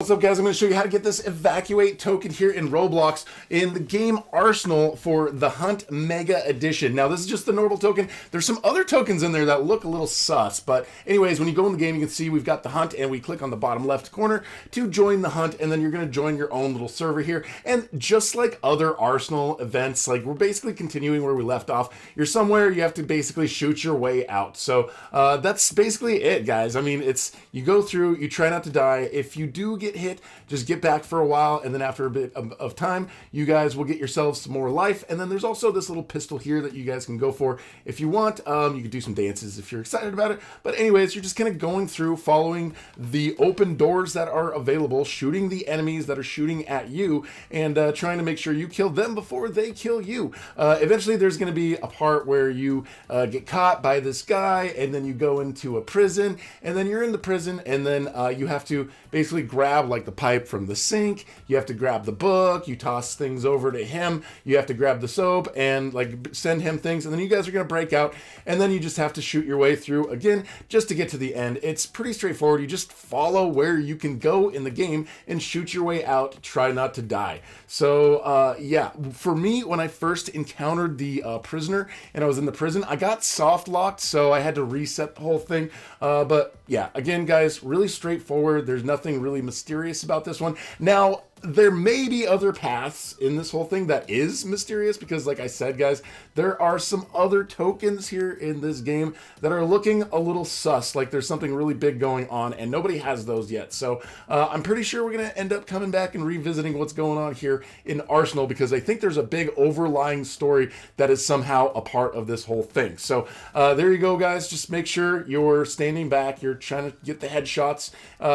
What's up, guys? I'm going to show you how to get this evacuate token here in Roblox in the game Arsenal for the Hunt Mega Edition. Now, this is just the normal token. There's some other tokens in there that look a little sus, but anyways, when you go in the game, you can see we've got the Hunt, and we click on the bottom left corner to join the Hunt, and then you're going to join your own little server here. And just like other Arsenal events, like we're basically continuing where we left off. You're somewhere, you have to basically shoot your way out. So that's basically it, guys. I mean, it's you go through, you try not to die. If you do get hit, just get back for a while, and then after a bit of time, you guys will get yourselves some more life. And then there's also this little pistol here that you guys can go for if you want. You can do some dances if you're excited about it. But anyways, you're just kind of going through, following the open doors that are available, shooting the enemies that are shooting at you, and trying to make sure you kill them before they kill you. Eventually, there's going to be a part where you get caught by this guy, and then you go into a prison, and then you're in the prison, and then you have to basically grab like the pipe from the sink, you have to grab the book, you toss things over to him, you have to grab the soap and like send him things, and then you guys are going to break out, and then you just have to shoot your way through again just to get to the end. It's pretty straightforward. You just follow where you can go in the game and shoot your way out, try not to die. So yeah, for me, when I first encountered the prisoner and I was in the prison, I got soft locked, so I had to reset the whole thing. But yeah, again, guys, really straightforward. There's nothing really mysterious about this one. Now, there may be other paths in this whole thing that is mysterious because, like I said, guys, there are some other tokens here in this game that are looking a little sus, like there's something really big going on, and nobody has those yet. So I'm pretty sure we're going to end up coming back and revisiting what's going on here in Arsenal, because I think there's a big overlying story that is somehow a part of this whole thing. So there you go, guys. Just make sure you're standing back. You're trying to get the headshots.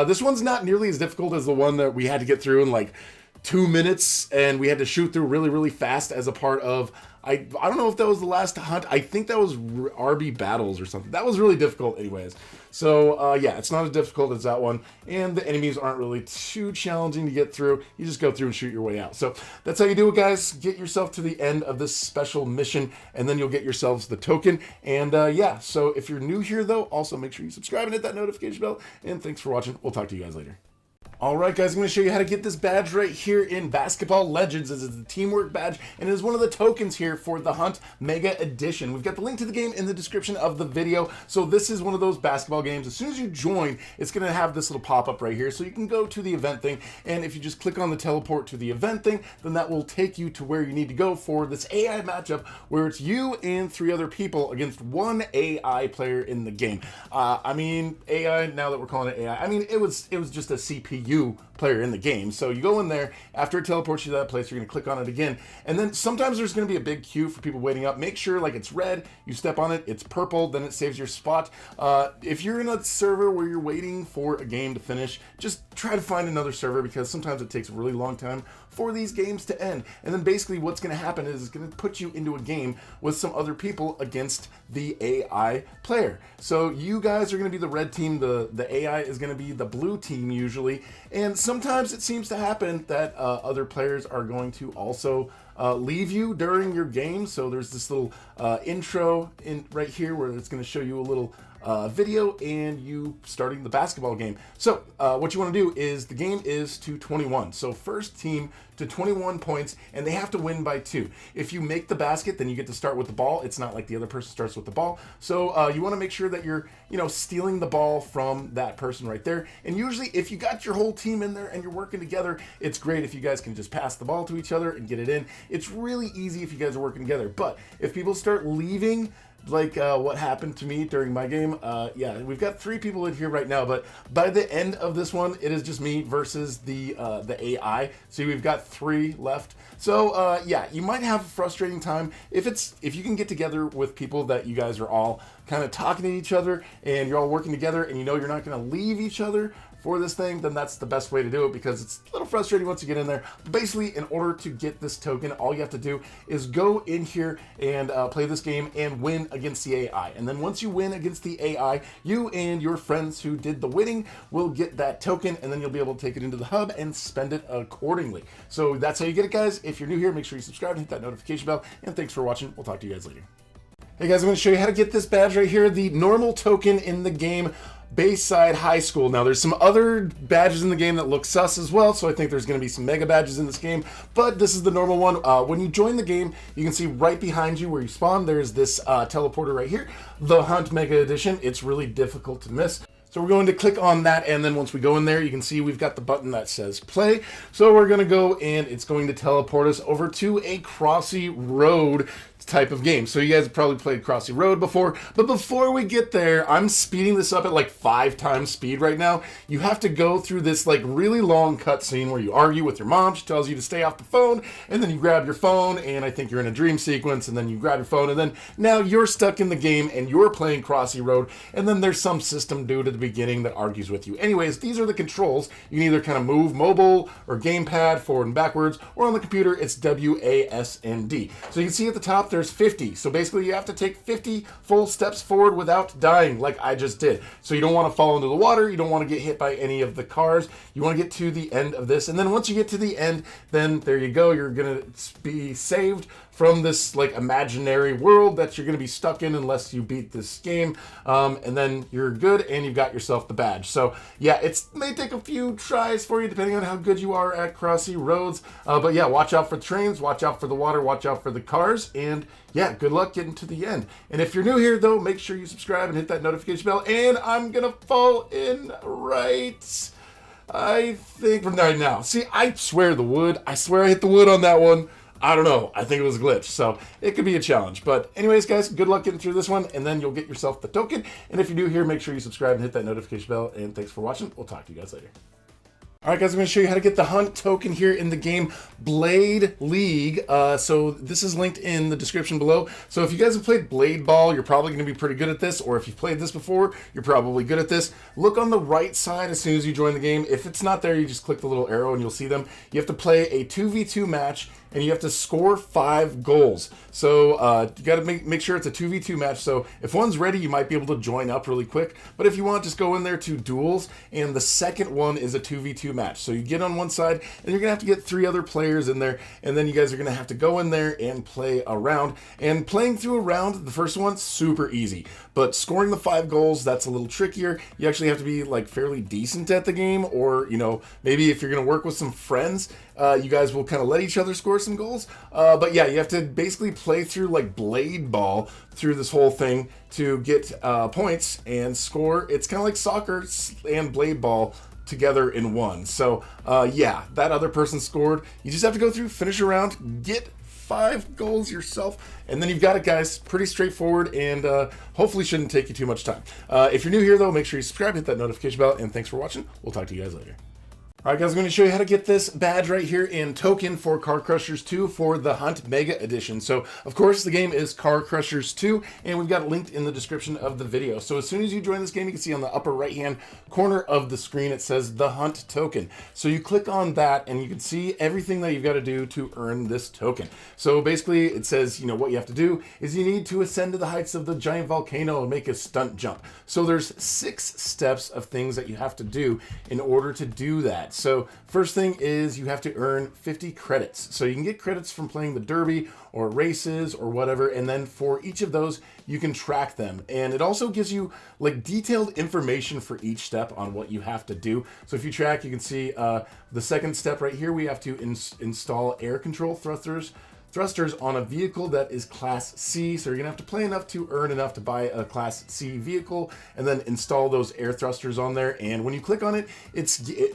This one's not nearly as difficult as the one that we had to get through in like 2 minutes, and we had to shoot through really fast as a part of, I don't know if that was the last hunt. I think that was RB battles or something. That was really difficult anyways. So yeah, it's not as difficult as that one, and the enemies aren't really too challenging to get through. You just go through and shoot your way out. So that's how you do it, guys. Get yourself to the end of this special mission, and then you'll get yourselves the token. And yeah, so if you're new here though, also make sure you subscribe and hit that notification bell, and thanks for watching. We'll talk to you guys later. Alright, guys, I'm going to show you how to get this badge right here in Basketball Legends. This is the teamwork badge, and it is one of the tokens here for the Hunt Mega Edition. We've got the link to the game in the description of the video. So this is one of those basketball games. As soon as you join, it's going to have this little pop-up right here. So you can go to the event thing, and if you just click on the teleport to the event thing, then that will take you to where you need to go for this AI matchup, where it's you and 3 other people against 1 AI player in the game. I mean, AI, now that we're calling it AI, I mean, it was just a CPU player in the game. So you go in there, after it teleports you to that place, you're going to click on it again, and then sometimes there's going to be a big queue for people waiting up. Make sure like it's red, you step on it, it's purple, then it saves your spot. If you're in a server where you're waiting for a game to finish, just try to find another server, because sometimes it takes a really long time for these games to end. And then basically what's going to happen is it's going to put you into a game with some other people against the AI player. So you guys are going to be the red team, the AI is going to be the blue team usually, and sometimes it seems to happen that other players are going to also leave you during your game. So there's this little intro in right here where it's going to show you a little video and you starting the basketball game. So what you want to do is, the game is to 21. So first team to 21 points, and they have to win by 2. If you make the basket, then you get to start with the ball. It's not like the other person starts with the ball. So you want to make sure that you're, stealing the ball from that person right there. And usually if you got your whole team in there and you're working together, it's great if you guys can just pass the ball to each other and get it in. It's really easy if you guys are working together. But if people start leaving, like what happened to me during my game, yeah, we've got 3 people in here right now, but by the end of this one, it is just me versus the AI. So we've got 3 left. So yeah, you might have a frustrating time if you can get together with people that you guys are all kind of talking to each other and you're all working together, and you're not going to leave each other for this thing, then that's the best way to do it, because it's a little frustrating once you get in there. But basically, in order to get this token, all you have to do is go in here and play this game and win against the AI. And then once you win against the AI, you and your friends who did the winning will get that token, and then you'll be able to take it into the hub and spend it accordingly. So that's how you get it, guys. If you're new here, make sure you subscribe and hit that notification bell, and thanks for watching. We'll talk to you guys later. Hey guys, I'm going to show you how to get this badge right here, the normal token in the game. Bayside High School. Now, there's some other badges in the game that look sus as well, so I think there's going to be some mega badges in this game, but this is the normal one. When you join the game, you can see right behind you where you spawn, there's this teleporter right here, the Hunt Mega Edition. It's really difficult to miss. So we're going to click on that, and then once we go in there, you can see we've got the button that says play. So we're going to go, and it's going to teleport us over to a Crossy Road type of game. So you guys have probably played Crossy Road before, but before we get there, I'm speeding this up at like 5 times speed right now. You have to go through this like really long cutscene where you argue with your mom. She tells you to stay off the phone, and then you grab your phone, and I think you're in a dream sequence, and then you grab your phone, and then now you're stuck in the game, and you're playing Crossy Road, and then there's some system dude at the beginning that argues with you. Anyways, these are the controls. You can either kind of move mobile or gamepad forward and backwards, or on the computer, it's WASD. So you can see at the top, there's 50. So basically you have to take 50 full steps forward without dying like I just did. So you don't want to fall into the water. You don't want to get hit by any of the cars. You want to get to the end of this. And then once you get to the end, then there you go. You're going to be saved from this like imaginary world that you're going to be stuck in unless you beat this game. And then you're good and you've got yourself the badge. So yeah, it may take a few tries for you depending on how good you are at Crossy Roads. But yeah, watch out for trains, watch out for the water, watch out for the cars, and yeah, good luck getting to the end. And if you're new here though, make sure you subscribe and hit that notification bell. And I'm going to fall in right, I think, right now. See, I swear the wood, I swear I hit the wood on that one. I don't know. I think it was a glitch, so it could be a challenge. But anyways, guys, good luck getting through this one, and then you'll get yourself the token. And if you're new here, make sure you subscribe and hit that notification bell. And thanks for watching. We'll talk to you guys later. All right, guys, I'm going to show you how to get the Hunt token here in the game Blade League. So this is linked in the description below. So if you guys have played Blade Ball, you're probably going to be pretty good at this. Or if you've played this before, you're probably good at this. Look on the right side as soon as you join the game. If it's not there, you just click the little arrow and you'll see them. You have to play a 2v2 match, and you have to score 5 goals. So you got to make sure it's a 2v2 match. So if one's ready, you might be able to join up really quick. But if you want, just go in there to duels, and the second one is a 2v2 match. So you get on one side, and you're gonna have to get 3 other players in there, and then you guys are gonna have to go in there and play a round. And playing through a round, the first one, super easy. But scoring the 5 goals, that's a little trickier. You actually have to be like fairly decent at the game, or you know, maybe if you're gonna work with some friends, you guys will kind of let each other score some goals. But yeah, you have to basically play through like Blade Ball through this whole thing to get points and score. It's kind of like soccer and Blade Ball together in one. So yeah, that other person scored. You just have to go through, finish a round, get 5 goals yourself, and then you've got it, guys. Pretty straightforward, and hopefully shouldn't take you too much time. If you're new here though, make sure you subscribe, hit that notification bell, and thanks for watching. We'll talk to you guys later. Alright, guys, I'm going to show you how to get this badge right here in token for Car Crushers 2 for the Hunt Mega Edition. So, of course, the game is Car Crushers 2, and we've got it linked in the description of the video. So as soon as you join this game, you can see on the upper right-hand corner of the screen, it says the Hunt token. So you click on that, and you can see everything that you've got to do to earn this token. So basically, it says, you know, what you have to do is you need to ascend to the heights of the giant volcano and make a stunt jump. So there's 6 steps of things that you have to do in order to do that. So first thing is you have to earn 50 credits. So you can get credits from playing the derby or races or whatever, and then for each of those you can track them. And it also gives you like detailed information for each step on what you have to do. So if you track, you can see the second step right here, we have to install air control thrusters on a vehicle that is Class C. So you're gonna have to play enough to earn enough to buy a Class C vehicle and then install those air thrusters on there. And when you click on it,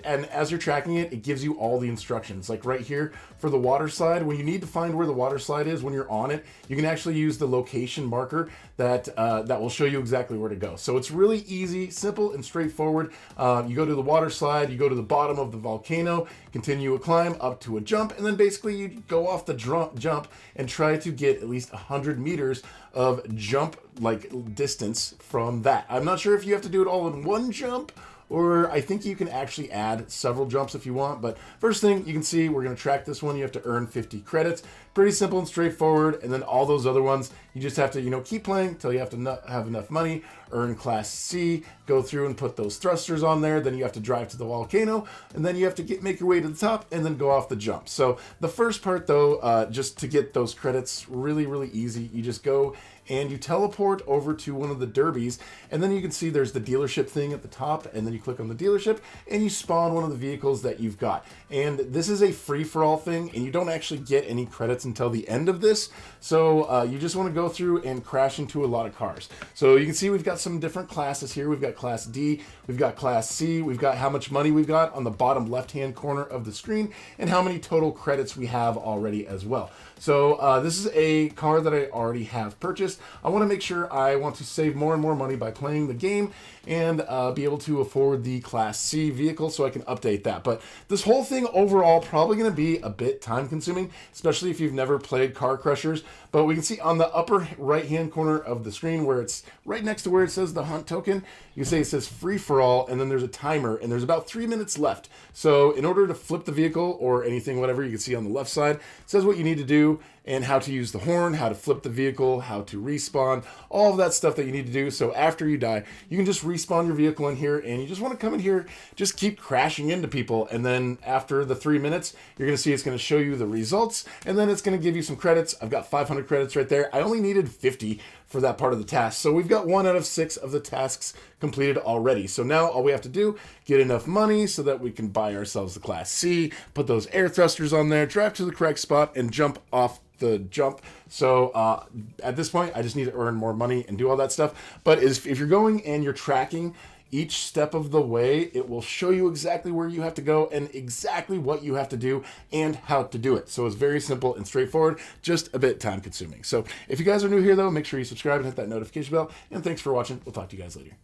and as you're tracking it, it gives you all the instructions. Like right here for the water slide, when you need to find where the water slide is when you're on it, you can actually use the location marker that will show you exactly where to go. So it's really easy, simple, and straightforward. You go to the water slide, you go to the bottom of the volcano, continue a climb up to a jump, and then basically you go off the jump and try to get at least 100 meters of jump like distance from that. I'm not sure if you have to do it all in one jump, or I think you can actually add several jumps if you want. But first thing you can see, we're going to track this one. You have to earn 50 credits. Pretty simple and straightforward. And then all those other ones, you just have to, you know, keep playing until you have to have enough money, earn Class C, go through and put those thrusters on there. Then you have to drive to the volcano, and then you have to make your way to the top and then go off the jump. So the first part though, just to get those credits, really, really easy. You just go and you teleport over to one of the derbies, and then you can see there's the dealership thing at the top, and then you click on the dealership and you spawn one of the vehicles that you've got. And this is a free-for-all thing, and you don't actually get any credits until the end of this, so you just want to go through and crash into a lot of cars. So you can see we've got some different classes here. We've got Class D, we've got Class C, we've got how much money we've got on the bottom left-hand corner of the screen, and how many total credits we have already as well. So this is a car that I already have purchased. I want to make sure I want to save more and more money by playing the game and be able to afford the Class C vehicle so I can update that. But this whole thing overall probably going to be a bit time consuming, especially if you've never played Car Crushers. But we can see on the upper right hand corner of the screen where it's right next to where it says the hunt token, you say it says free for all, and then there's a timer, and there's about 3 minutes left. So in order to flip the vehicle or anything, whatever, you can see on the left side, it says what you need to do and how to use the horn, how to flip the vehicle, how to respawn, all of that stuff that you need to do. So after you die, you can just respawn your vehicle in here, and you just want to come in here, just keep crashing into people. And then after the 3 minutes, you're going to see it's going to show you the results, and then it's going to give you some credits. I've got 500 credits right there. I only needed 50 for that part of the task. So we've got 1 out of 6 of the tasks completed already. So now all we have to do, get enough money so that we can buy ourselves the Class C, put those air thrusters on there, drive to the correct spot, and jump off the jump. So at this point, I just need to earn more money and do all that stuff. But if you're going and you're tracking each step of the way, it will show you exactly where you have to go and exactly what you have to do and how to do it. So it's very simple and straightforward, just a bit time consuming. So if you guys are new here though, make sure you subscribe and hit that notification bell. And thanks for watching. We'll talk to you guys later.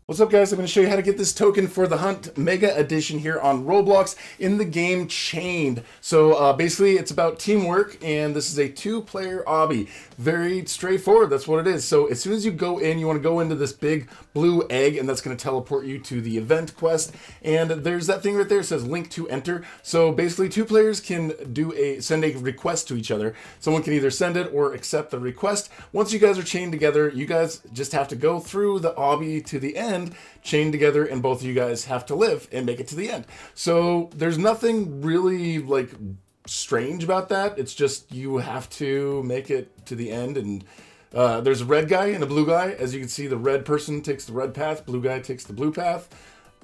What's up, guys? I'm going to show you how to get this token for the Hunt Mega Edition here on Roblox in the game Chained. So basically it's about teamwork, and this is a 2-player obby. Very straightforward, that's what it is. So as soon as you go in, you want to go into this big blue egg, and that's going to teleport you to the event quest. And there's that thing right there that says link to enter. So basically 2 players can send a request to each other. Someone can either send it or accept the request. Once you guys are chained together, you guys just have to go through the obby to the end, chained together, and both of you guys have to live and make it to the end. So there's nothing really like strange about that. It's just you have to make it to the end, and there's a red guy and a blue guy. As you can see, the red person takes the red path, blue guy takes the blue path.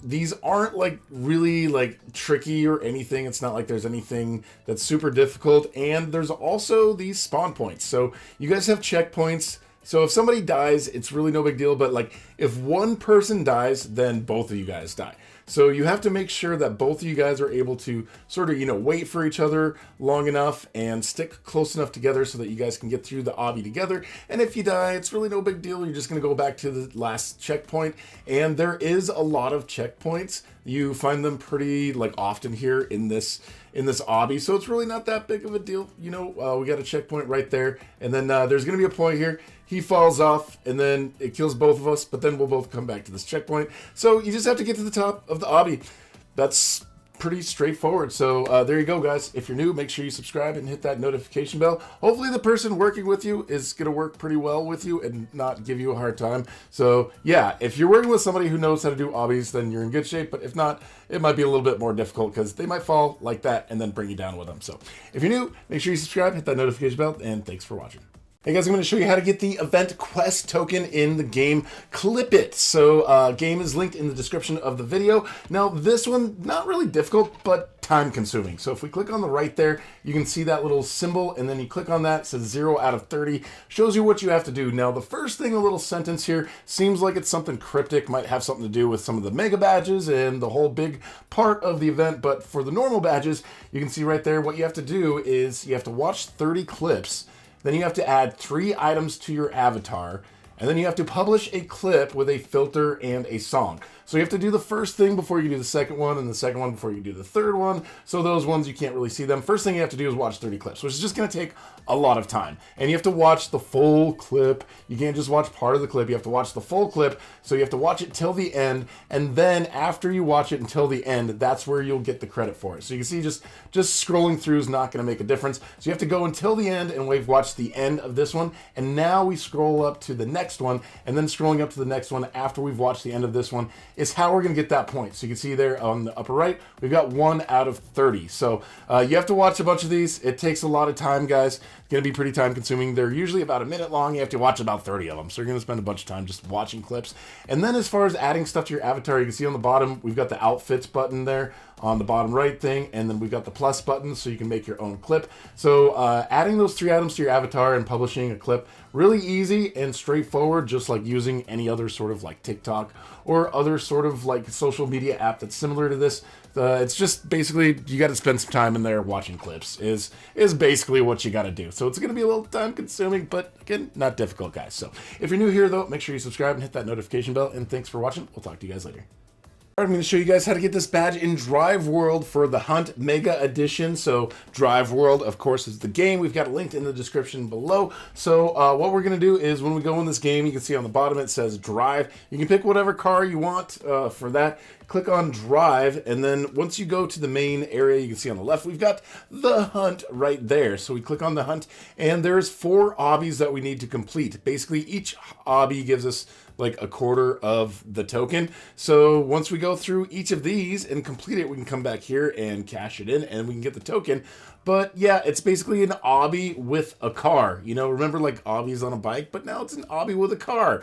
These aren't like really like tricky or anything. It's not like there's anything that's super difficult. And there's also these spawn points. So you guys have checkpoints. So if somebody dies, it's really no big deal, but like if one person dies, then both of you guys die. So you have to make sure that both of you guys are able to sort of, wait for each other long enough and stick close enough together so that you guys can get through the obby together. And if you die, it's really no big deal. You're just going to go back to the last checkpoint. And there is a lot of checkpoints. You find them pretty like often here in this obby, so it's really not that big of a deal. We got a checkpoint right there, and then there's going to be a point here. He falls off, and then it kills both of us, but then we'll both come back to this checkpoint. So you just have to get to the top of the obby. That's pretty straightforward. So there you go, guys. If you're new, make sure you subscribe and hit that notification bell. Hopefully the person working with you is going to work pretty well with you and not give you a hard time. So yeah, if you're working with somebody who knows how to do obbies, then you're in good shape. But if not, it might be a little bit more difficult because they might fall like that and then bring you down with them. So if you're new, make sure you subscribe, hit that notification bell, and thanks for watching. Hey guys, I'm going to show you how to get the event quest token in the game Clip It. So game is linked in the description of the video. Now this one, not really difficult, but time consuming. So if we click on the right there, you can see that little symbol, and then you click on that, it says 0 out of 30, shows you what you have to do. Now the first thing, a little sentence here, seems like it's something cryptic, might have something to do with some of the mega badges and the whole big part of the event, but for the normal badges, you can see right there, what you have to do is you have to watch 30 clips. Then you have to add 3 items to your avatar, and then you have to publish a clip with a filter and a song. So you have to do the first thing before you do the second one, and the second one before you do the third one. So those ones, you can't really see them. First thing you have to do is watch 30 clips, which is just going to take a lot of time. And you have to watch the full clip. You can't just watch part of the clip. You have to watch the full clip. So you have to watch it till the end. And then after you watch it until the end, that's where you'll get the credit for it. So you can see just scrolling through is not going to make a difference. So you have to go until the end, and we've watched the end of this one. And now we scroll up to the next next one, and then scrolling up to the next one after we've watched the end of this one is how we're going to get that point. So you can see there on the upper right, we've got 1 out of 30. So you have to watch a bunch of these. It takes a lot of time, guys. It's going to be pretty time consuming. They're usually about a minute long. You have to watch about 30 of them. So you're going to spend a bunch of time just watching clips. And then as far as adding stuff to your avatar, you can see on the bottom, we've got the outfits button there on the bottom right thing, and then we've got the plus button so you can make your own clip. So adding those 3 items to your avatar and publishing a clip, really easy and straightforward, just like using any other sort of like TikTok or other sort of like social media app that's similar to this. It's just basically you got to spend some time in there watching clips is basically what you got to do. So it's going to be a little time consuming, but again, not difficult, guys. So if you're new here though, make sure you subscribe and hit that notification bell, and thanks for watching. We'll talk to you guys later. I'm going to show you guys how to get this badge in Drive World for the Hunt Mega Edition. So Drive World, of course, is the game. We've got it linked in the description below. So what we're going to do is when we go in this game, you can see on the bottom it says Drive. You can pick whatever car you want for that. Click on Drive, and then once you go to the main area, you can see on the left, we've got the Hunt right there. So we click on the Hunt, and there's 4 obbies that we need to complete. Basically, each obby gives us like a quarter of the token. So once we go through each of these and complete it, we can come back here and cash it in, and we can get the token. But yeah, it's basically an obby with a car. You know, remember like obbies on a bike, but now it's an obby with a car.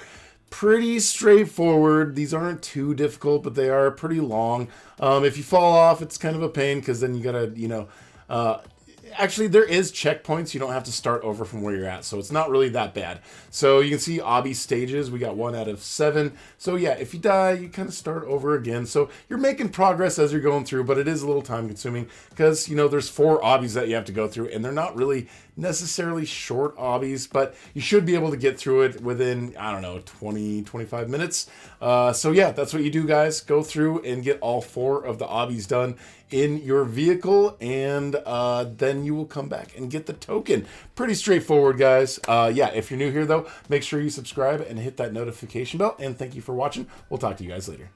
Pretty straightforward. These aren't too difficult, but they are pretty long. If you fall off, it's kind of a pain because then you gotta, you know, actually there is checkpoints. You don't have to start over from where you're at, so it's not really that bad. So you can see obby stages. We got 1 out of 7. So yeah, if you die, you kind of start over again. So you're making progress as you're going through, but it is a little time consuming because, you know, there's 4 obbies that you have to go through, and they're not really necessarily short obbies, but you should be able to get through it within, I don't know, 20-25 minutes. So yeah, that's what you do, guys. Go through and get all 4 of the obbies done in your vehicle, and then you will come back and get the token. Pretty straightforward, guys. Yeah, if you're new here though, make sure you subscribe and hit that notification bell, and thank you for watching. We'll talk to you guys later.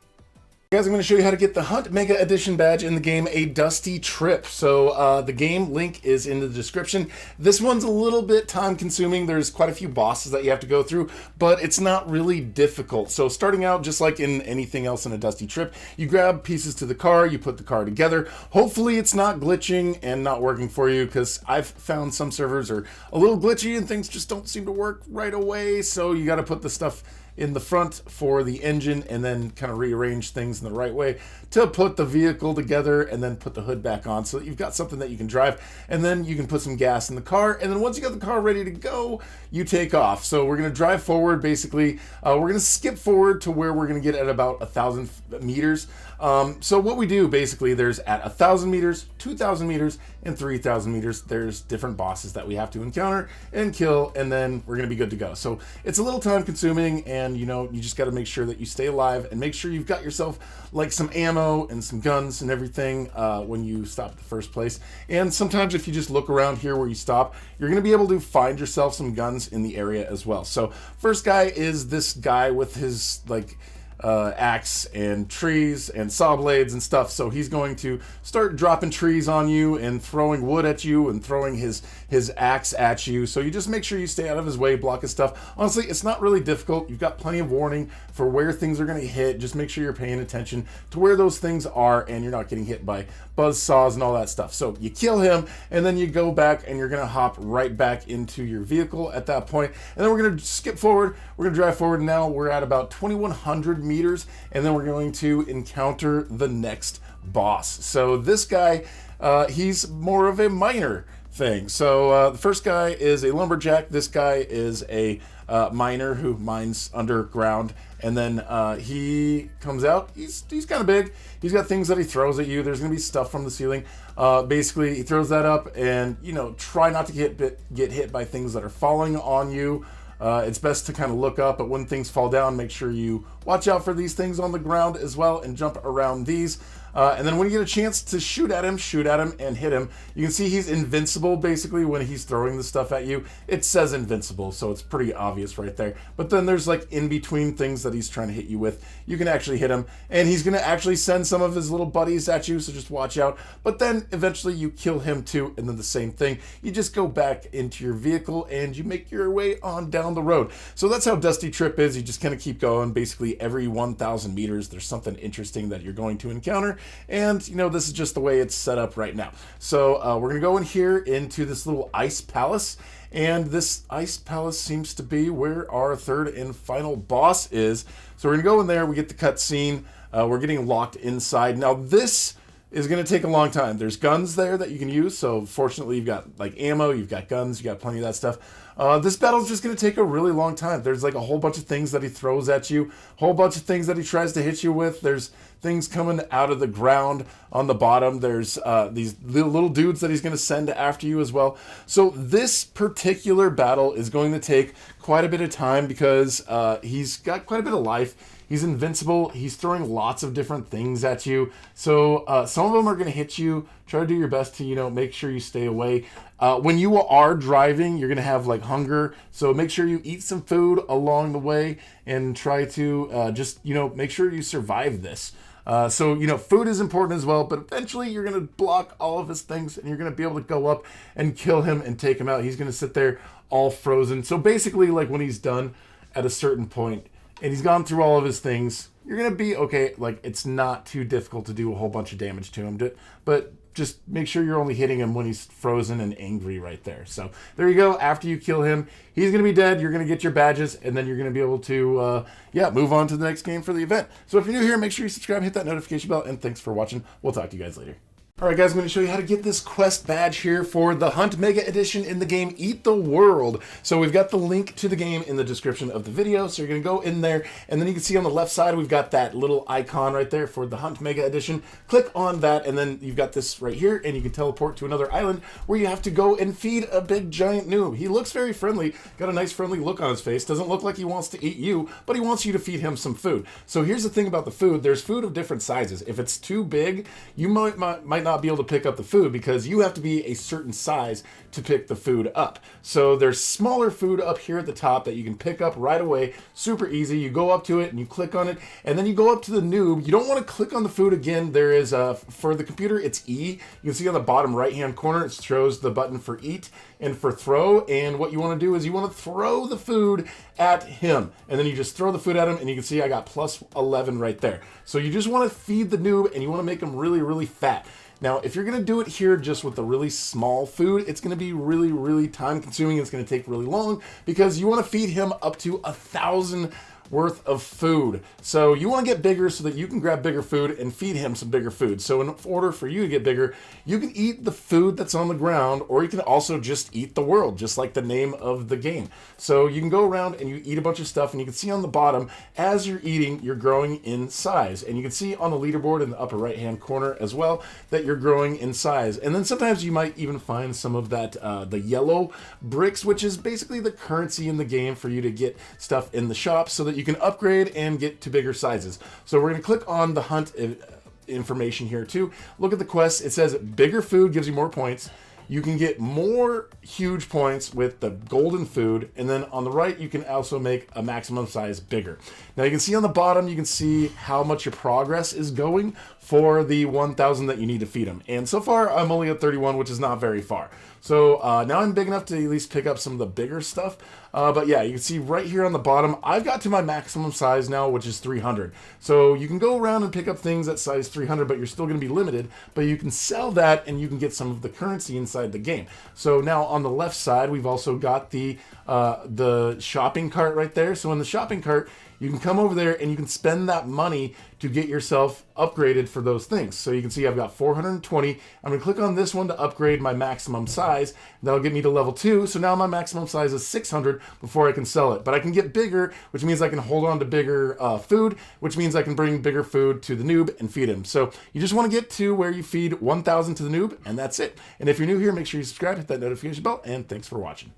Guys, I'm going to show you how to get the Hunt Mega Edition badge in the game A Dusty Trip. So the game link is in the description. This one's a little bit time consuming. There's quite a few bosses that you have to go through, but it's not really difficult. So starting out, just like in anything else in a Dusty Trip, you grab pieces to the car, you put the car together. Hopefully it's not glitching and not working for you, because I've found some servers are a little glitchy and things just don't seem to work right away. So you got to put the stuff in the front for the engine and then kind of rearrange things in the right way to put the vehicle together, and then put the hood back on so that you've got something that you can drive, and then you can put some gas in the car, and then once you got the car ready to go, you take off. So we're going to drive forward. Basically we're going to skip forward to where we're going to get at about 1,000 meters. So what we do basically, there's at 1,000 meters, 2,000 meters, and 3,000 meters, there's different bosses that we have to encounter and kill, and then we're going to be good to go. So it's a little time consuming, and you know, you just got to make sure that you stay alive and make sure you've got yourself like some ammo and some guns and everything when you stop at the first place. And sometimes if you just look around here where you stop, you're going to be able to find yourself some guns in the area as well. So first guy is this guy with his like axe and trees and saw blades and stuff. So he's going to start dropping trees on you and throwing wood at you and throwing his axe at you. So you just make sure you stay out of his way, block his stuff. Honestly, it's not really difficult. You've got plenty of warning for where things are going to hit. Just make sure you're paying attention to where those things are and you're not getting hit by buzz saws and all that stuff. So you kill him, and then you go back and you're going to hop right back into your vehicle at that point. And then we're going to skip forward. We're going to drive forward. Now we're at about 2,100 meters, and then we're going to encounter the next boss. So this guy, he's more of a miner thing. So the first guy is a lumberjack. This guy is a miner who mines underground, and then he comes out. He's kind of big. He's got things that he throws at you. There's gonna be stuff from the ceiling. Basically, he throws that up, and you know, try not to get hit by things that are falling on you. It's best to kind of look up, but when things fall down, make sure you watch out for these things on the ground as well and jump around these. And then when you get a chance to shoot at him and hit him. You can see he's invincible basically when he's throwing the stuff at you. It says invincible, so it's pretty obvious right there. But then there's like in between things that he's trying to hit you with. You can actually hit him, and he's going to actually send some of his little buddies at you, so just watch out. But then eventually you kill him too, and then the same thing. You just go back into your vehicle and you make your way on down the road. So that's how Dusty Trip is. You just kind of keep going. Basically every 1,000 meters there's something interesting that you're going to encounter, and you know, this is just the way it's set up right now. So we're gonna go in here into this little ice palace, and this ice palace seems to be where our third and final boss is. So we're gonna go in there. We get the cutscene. We're getting locked inside. Now this is going to take a long time. There's guns there that you can use. So fortunately, you've got like ammo, you've got guns, you got plenty of that stuff. This battle's just going to take a really long time. There's like a whole bunch of things that he throws at you, a whole bunch of things that he tries to hit you with. There's things coming out of the ground on the bottom. There's these little dudes that he's going to send after you as well. So this particular battle is going to take quite a bit of time because he's got quite a bit of life. He's invincible. He's throwing lots of different things at you. So some of them are going to hit you. Try to do your best to, you know, make sure you stay away. When you are driving, you're going to have like hunger. So make sure you eat some food along the way and try to just, you know, make sure you survive this. So, you know, food is important as well, but eventually you're going to block all of his things and you're going to be able to go up and kill him and take him out. He's going to sit there all frozen. So basically, like when he's done at a certain point, and he's gone through all of his things, you're going to be okay. Like, it's not too difficult to do a whole bunch of damage to him. But just make sure you're only hitting him when he's frozen and angry right there. So there you go. After you kill him, he's going to be dead. You're going to get your badges, and then you're going to be able to, move on to the next game for the event. So if you're new here, make sure you subscribe, hit that notification bell, and thanks for watching. We'll talk to you guys later. Alright guys, I'm going to show you how to get this quest badge here for the Hunt Mega Edition in the game Eat the World. So we've got the link to the game in the description of the video, so you're going to go in there, and then you can see on the left side we've got that little icon right there for the Hunt Mega Edition. Click on that, and then you've got this right here, and you can teleport to another island where you have to go and feed a big giant noob. He looks very friendly, got a nice friendly look on his face, doesn't look like he wants to eat you, but he wants you to feed him some food. So here's the thing about the food, there's food of different sizes. If it's too big, you might not be able to pick up the food because you have to be a certain size to pick the food up. So there's smaller food up here at the top that you can pick up right away, super easy. You go up to it and you click on it, and then you go up to the noob. You don't want to click on the food again. There is for the computer, it's E. You can see on the bottom right hand corner, it shows the button for eat and for throw, and what you want to do is you want to throw the food at him, and then you just throw the food at him, and you can see I got plus 11 right there. So you just want to feed the noob, and you want to make him really, really fat. Now, if you're going to do it here just with the really small food, it's going to be really, really time consuming. It's going to take really long because you want to feed him up to 1,000 worth of food. So you want to get bigger so that you can grab bigger food and feed him some bigger food. So in order for you to get bigger, you can eat the food that's on the ground, or you can also just eat the world, just like the name of the game. So you can go around and you eat a bunch of stuff, and you can see on the bottom, as you're eating, you're growing in size. And you can see on the leaderboard in the upper right hand corner as well that you're growing in size. And then sometimes you might even find some of that, the yellow bricks, which is basically the currency in the game for you to get stuff in the shop so that you can upgrade and get to bigger sizes. So we're going to click on the hunt information here too. Look at the quest. It says bigger food gives you more points. You can get more huge points with the golden food, and then on the right you can also make a maximum size bigger. Now you can see on the bottom, you can see how much your progress is going for the 1,000 that you need to feed them. And so far I'm only at 31, which is not very far. So now I'm big enough to at least pick up some of the bigger stuff. But yeah, you can see right here on the bottom, I've got to my maximum size now, which is 300. So you can go around and pick up things at size 300, but you're still going to be limited. But you can sell that and you can get some of the currency inside the game. So now on the left side, we've also got the shopping cart right there. So in the shopping cart, you can come over there and you can spend that money to get yourself upgraded for those things. So you can see I've got 420. I'm going to click on this one to upgrade my maximum size. That'll get me to level 2. So now my maximum size is 600 before I can sell it. But I can get bigger, which means I can hold on to bigger food, which means I can bring bigger food to the noob and feed him. So you just want to get to where you feed 1,000 to the noob, and that's it. And if you're new here, make sure you subscribe, hit that notification bell, and thanks for watching.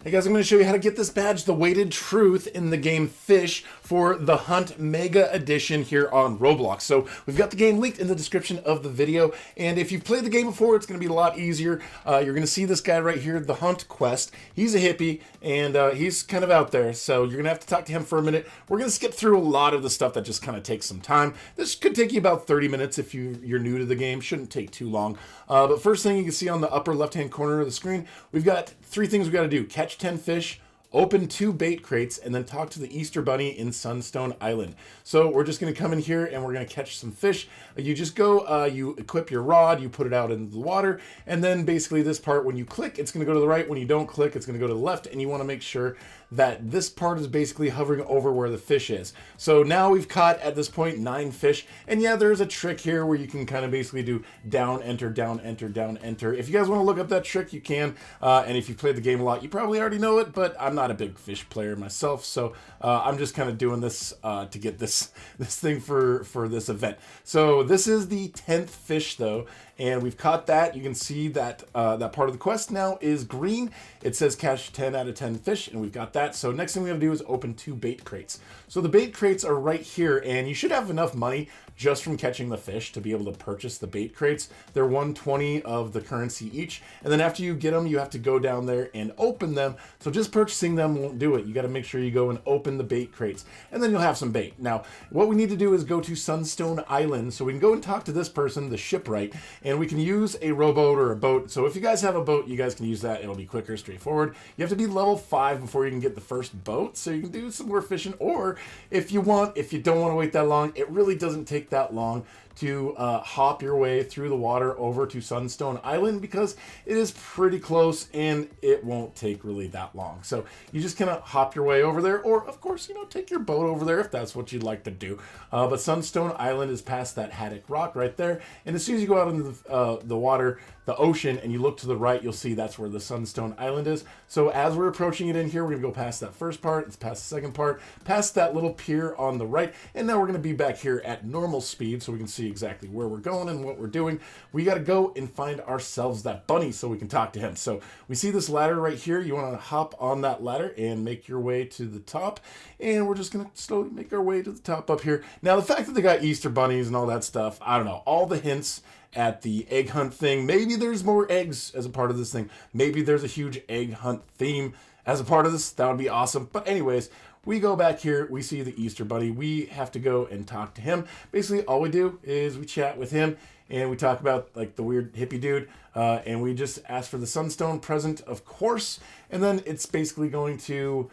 Hey guys, I'm going to show you how to get this badge, the Weighted Truth, in the game Fisch for the Hunt Mega Edition here on Roblox. So we've got the game linked in the description of the video, and if you've played the game before, it's going to be a lot easier. You're going to see this guy right here, the Hunt Quest. He's a hippie, and he's kind of out there, so you're going to have to talk to him for a minute. We're going to skip through a lot of the stuff that just kind of takes some time. This could take you about 30 minutes if you're new to the game. Shouldn't take too long. But first thing you can see on the upper left-hand corner of the screen, we've got 3 things we got to do. Catch 10 fish, open 2 bait crates, and then talk to the Easter Bunny in Sunstone Island. So we're just going to come in here and we're going to catch some fish. You just go, you equip your rod, you put it out into the water, and then basically this part, when you click, it's going to go to the right. When you don't click, it's going to go to the left, and you want to make sure that this part is basically hovering over where the fish is. So now we've caught, at this point, 9 fish, and yeah, there's a trick here where you can kind of basically do down, enter, down, enter, down, enter. If you guys want to look up that trick, you can, and if you've played the game a lot, you probably already know it, but I'm not a big fish player myself, so I'm just kind of doing this to get this thing for this event. So this is the 10th fish though, and we've caught that. You can see that that part of the quest now is green. It says catch 10 out of 10 fish, and we've got that. So next thing we have to do is open 2 bait crates. So the bait crates are right here, and you should have enough money just from catching the fish to be able to purchase the bait crates. They're 120 of the currency each, and then after you get them, you have to go down there and open them. So just purchasing them won't do it. You got to make sure you go and open the bait crates, and then you'll have some bait. Now, what we need to do is go to Sunstone Island, so we can go and talk to this person, the shipwright, and we can use a rowboat or a boat. So if you guys have a boat, you guys can use that. It'll be quicker, straightforward. You have to be level 5 before you can get the first boat, so you can do some more fishing, or if you don't want to wait that long, it really doesn't take that long to hop your way through the water over to Sunstone Island, because it is pretty close and it won't take really that long. So you just kind of hop your way over there, or of course, take your boat over there if that's what you'd like to do. But Sunstone Island is past that haddock rock right there, and as soon as you go out into the water, the ocean, and you look to the right, you'll see that's where the Sunstone Island is. So as we're approaching it in here, we're gonna go past that first part, it's past the second part, past that little pier on the right, and now we're gonna be back here at normal speed so we can see exactly where we're going and what we're doing. We gotta go and find ourselves that bunny so we can talk to him. So we see this ladder right here. You wanna hop on that ladder and make your way to the top, and we're just gonna slowly make our way to the top up here. Now, the fact that they got Easter bunnies and all that stuff, I don't know, all the hints at the egg hunt thing. Maybe there's more eggs as a part of this thing. Maybe there's a huge egg hunt theme as a part of this. That would be awesome. But anyways, we go back here, we see the Easter Bunny. We have to go and talk to him. Basically, all we do is we chat with him, and we talk about like the weird hippie dude, and we just ask for the Sunstone present, of course, and then it's basically going to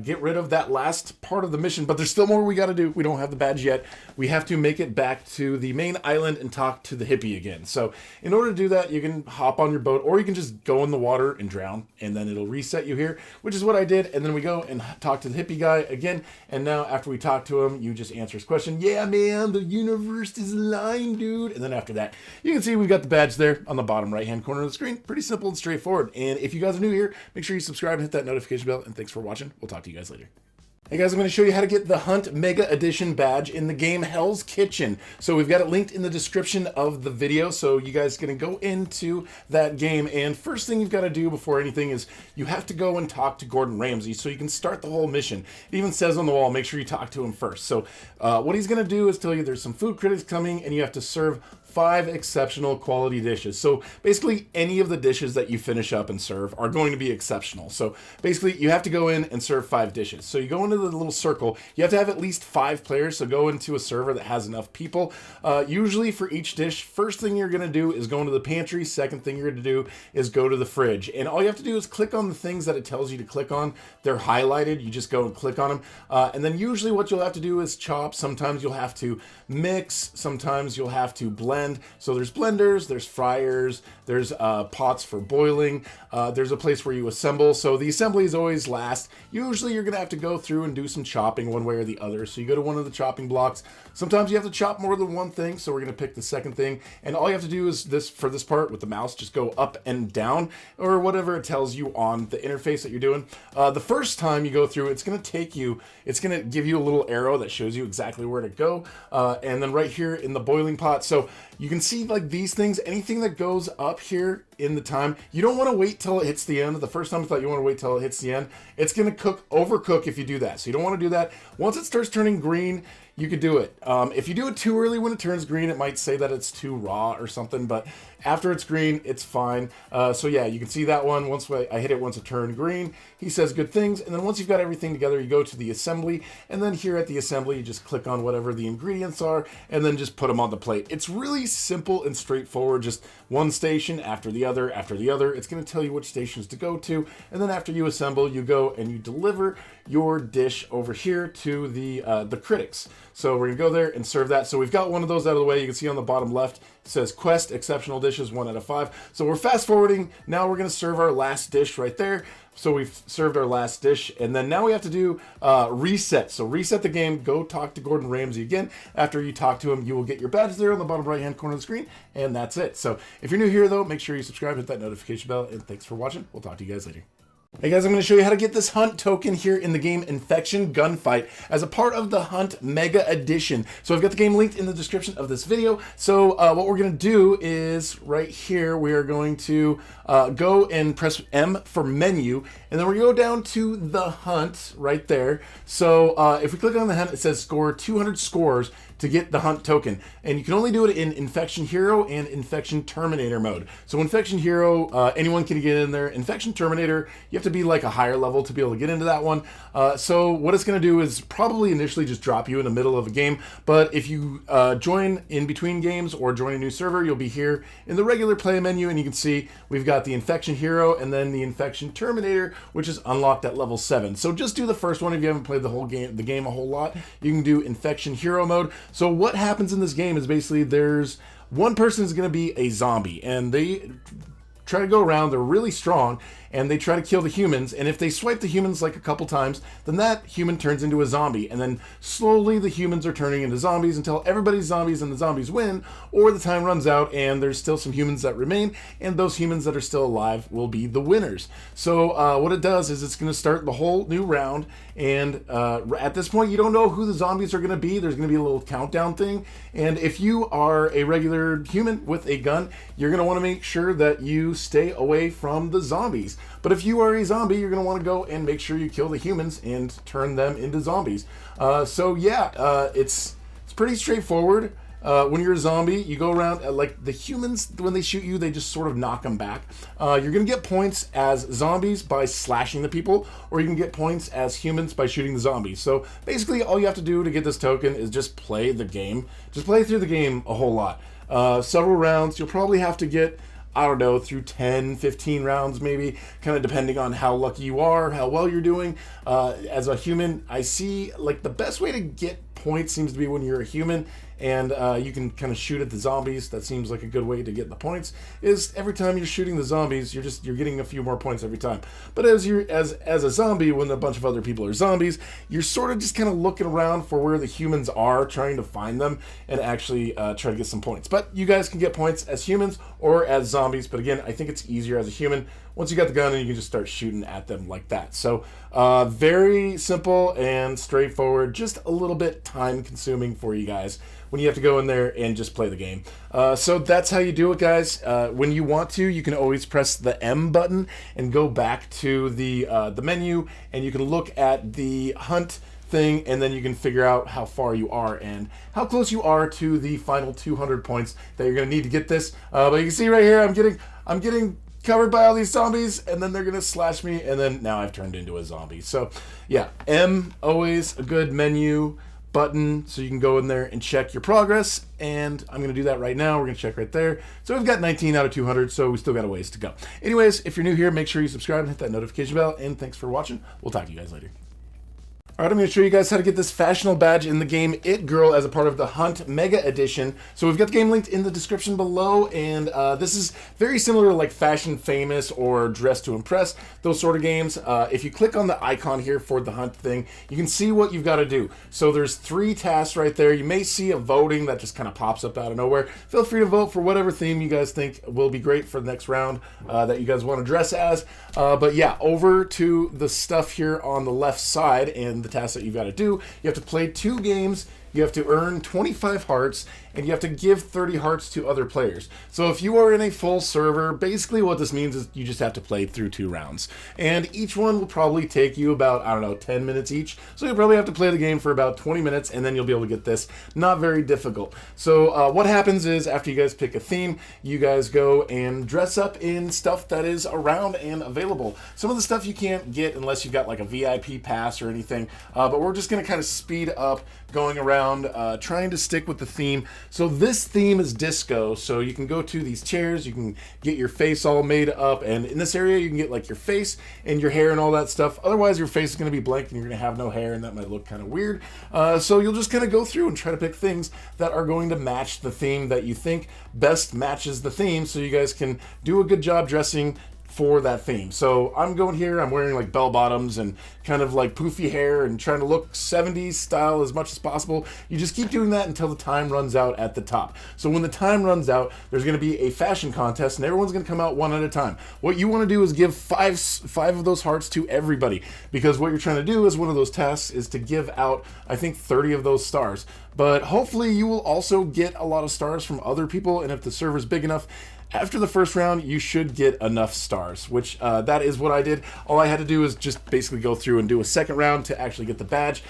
get rid of that last part of the mission, but there's still more we got to do. We don't have the badge yet. We have to make it back to the main island and talk to the hippie again. So in order to do that, you can hop on your boat, or you can just go in the water and drown, and then it'll reset you here, which is what I did. And then we go and talk to the hippie guy again, and now after we talk to him, you just answer his question. Yeah, man, the universe is aligned, dude. And then after that, you can see we've got the badge there on the bottom right-hand corner of the screen. Pretty simple and straightforward. And if you guys are new here, make sure you subscribe and hit that notification bell, and thanks for watching. We'll talk to you guys later. Hey guys, I'm going to show you how to get the Hunt Mega Edition badge in the game Hell's Kitchen. So we've got it linked in the description of the video, so you guys are going to go into that game, and first thing you've got to do before anything is you have to go and talk to Gordon Ramsay so you can start the whole mission. It even says on the wall, make sure you talk to him first. So what he's going to do is tell you there's some food critics coming, and you have to serve 5 exceptional quality dishes. So basically any of the dishes that you finish up and serve are going to be exceptional. So basically you have to go in and serve 5 dishes. So you go into the little circle, you have to have at least 5 players. So go into a server that has enough people. Usually for each dish, first thing you're going to do is go into the pantry. Second thing you're going to do is go to the fridge. And all you have to do is click on the things that it tells you to click on. They're highlighted. You just go and click on them. And then usually what you'll have to do is chop. Sometimes you'll have to mix. Sometimes you'll have to blend. So there's blenders, there's fryers, there's pots for boiling, there's a place where you assemble. So the assembly is always last. Usually you're gonna have to go through and do some chopping one way or the other. So you go to one of the chopping blocks. Sometimes you have to chop more than one thing, so we're gonna pick the second thing. And all you have to do is for this part with the mouse, just go up and down, or whatever it tells you on the interface that you're doing. The first time you go through, it's gonna give you a little arrow that shows you exactly where to go. And then right here in the boiling pot, so you can see like these things, anything that goes up here in the time, you don't want to wait till it hits the end. The first time I thought you want to wait till it hits the end. It's going to overcook if you do that. So you don't want to do that. Once it starts turning green, you could do it. If you do it too early when it turns green, it might say that it's too raw or something, but after it's green, it's fine. So yeah, you can see that one. Once I hit it, once it turned green, he says good things. And then once you've got everything together, you go to the assembly. And then here at the assembly, you just click on whatever the ingredients are and then just put them on the plate. It's really simple and straightforward. Just one station after the other, after the other. It's going to tell you which stations to go to. And then after you assemble, you go and you deliver your dish over here to the critics. So we're going to go there and serve that. So we've got one of those out of the way. You can see on the bottom left, it says Quest Exceptional Dishes 1 out of 5. So we're fast forwarding. Now we're going to serve our last dish right there. So we've served our last dish, and then now we have to do reset. So reset the game, go talk to Gordon Ramsay again. After you talk to him, you will get your badge there on the bottom right-hand corner of the screen, and that's it. So if you're new here, though, make sure you subscribe, hit that notification bell, and thanks for watching. We'll talk to you guys later. Hey guys, I'm going to show you how to get this hunt token here in the game Infection Gunfight as a part of the Hunt Mega Edition. So I've got the game linked in the description of this video. So what we're going to do is right here, we are going to go and press M for menu, and then we go down to the hunt right there. So if we click on the hunt, it says score 200 scores to get the hunt token, and you can only do it in Infection Hero and Infection Terminator mode. So Infection Hero, anyone can get in there. Infection Terminator, you have to be like a higher level to be able to get into that one. So what it's going to do is probably initially just drop you in the middle of a game, but if you join in between games or join a new server, you'll be here in the regular play menu, and you can see we've got the Infection Hero and then the Infection Terminator, which is unlocked at level 7. So just do the first one if you haven't played the game a whole lot. You can do Infection Hero mode. So what happens in this game is basically there's one person is going to be a zombie, and they try to go around. They're really strong, and they try to kill the humans, and if they swipe the humans like a couple times, then that human turns into a zombie, and then slowly the humans are turning into zombies until everybody's zombies and the zombies win, or the time runs out and there's still some humans that remain, and those humans that are still alive will be the winners. So what it does is it's going to start the whole new round, and at this point you don't know who the zombies are going to be. There's going to be a little countdown thing, and if you are a regular human with a gun, you're going to want to make sure that you stay away from the zombies. But if you are a zombie, you're going to want to go and make sure you kill the humans and turn them into zombies. So yeah, it's pretty straightforward. When you're a zombie, you go around, like the humans, when they shoot you, they just sort of knock them back. You're going to get points as zombies by slashing the people, or you can get points as humans by shooting the zombies. So basically, all you have to do to get this token is just play the game. Just play through the game a whole lot. Several rounds. You'll probably have to get, I don't know, through 10, 15 rounds maybe, kind of depending on how lucky you are, how well you're doing. As a human, I see like the best way to get points seems to be when you're a human and you can kind of shoot at the zombies. That seems like a good way to get the points, is every time you're shooting the zombies, you're getting a few more points every time. But as a zombie, when a bunch of other people are zombies, you're sort of just kind of looking around for where the humans are, trying to find them and actually try to get some points. But you guys can get points as humans or as zombies, but again, I think it's easier as a human. Once you got the gun, and you can just start shooting at them like that. So very simple and straightforward, just a little bit time consuming for you guys when you have to go in there and just play the game. So that's how you do it, guys. When you want to, you can always press the M button and go back to the menu, and you can look at the hunt thing, and then you can figure out how far you are and how close you are to the final 200 points that you're going to need to get this. But you can see right here, I'm getting covered by all these zombies, and then they're gonna slash me, and then now I've turned into a zombie. So yeah, M, always a good menu button, so you can go in there and check your progress, and I'm gonna do that right now. We're gonna check right there. So we've got 19 out of 200, so we still got a ways to go. Anyways, if you're new here, make sure you subscribe and hit that notification bell, and thanks for watching. We'll talk to you guys later. Alright, I'm going to show you guys how to get this fashionable badge in the game It Girl as a part of the Hunt Mega Edition. So we've got the game linked in the description below, and this is very similar to like Fashion Famous or Dress to Impress, those sort of games. If you click on the icon here for the hunt thing, you can see what you've got to do. So there's 3 tasks right there. You may see a voting that just kind of pops up out of nowhere. Feel free to vote for whatever theme you guys think will be great for the next round that you guys want to dress as. But yeah, over to the stuff here on the left side and the tasks that you've got to do. You have to play 2 games. You have to earn 25 hearts, and you have to give 30 hearts to other players. So if you are in a full server, basically what this means is you just have to play through 2 rounds. And each one will probably take you about, I don't know, 10 minutes each. So you'll probably have to play the game for about 20 minutes, and then you'll be able to get this. Not very difficult. So what happens is after you guys pick a theme, you guys go and dress up in stuff that is around and available. Some of the stuff you can't get unless you've got like a VIP pass or anything, but we're just going to kind of speed up going around trying to stick with the theme. So this theme is disco, so you can go to these chairs, you can get your face all made up, and in this area you can get like your face and your hair and all that stuff. Otherwise your face is going to be blank and you're going to have no hair, and that might look kind of weird. So you'll just kind of go through and try to pick things that are going to match the theme that you think best matches the theme, so you guys can do a good job dressing for that theme. So I'm going here, I'm wearing like bell bottoms and kind of like poofy hair and trying to look 70s style as much as possible. You just keep doing that until the time runs out at the top. So when the time runs out, there's going to be a fashion contest and everyone's going to come out one at a time. What you want to do is give five of those hearts to everybody, because what you're trying to do is one of those tasks is to give out, I think, 30 of those stars. But hopefully you will also get a lot of stars from other people, and if the server's big enough, after the first round, you should get enough stars, which that is what I did. All I had to do is just basically go through and do a second round to actually get the badge.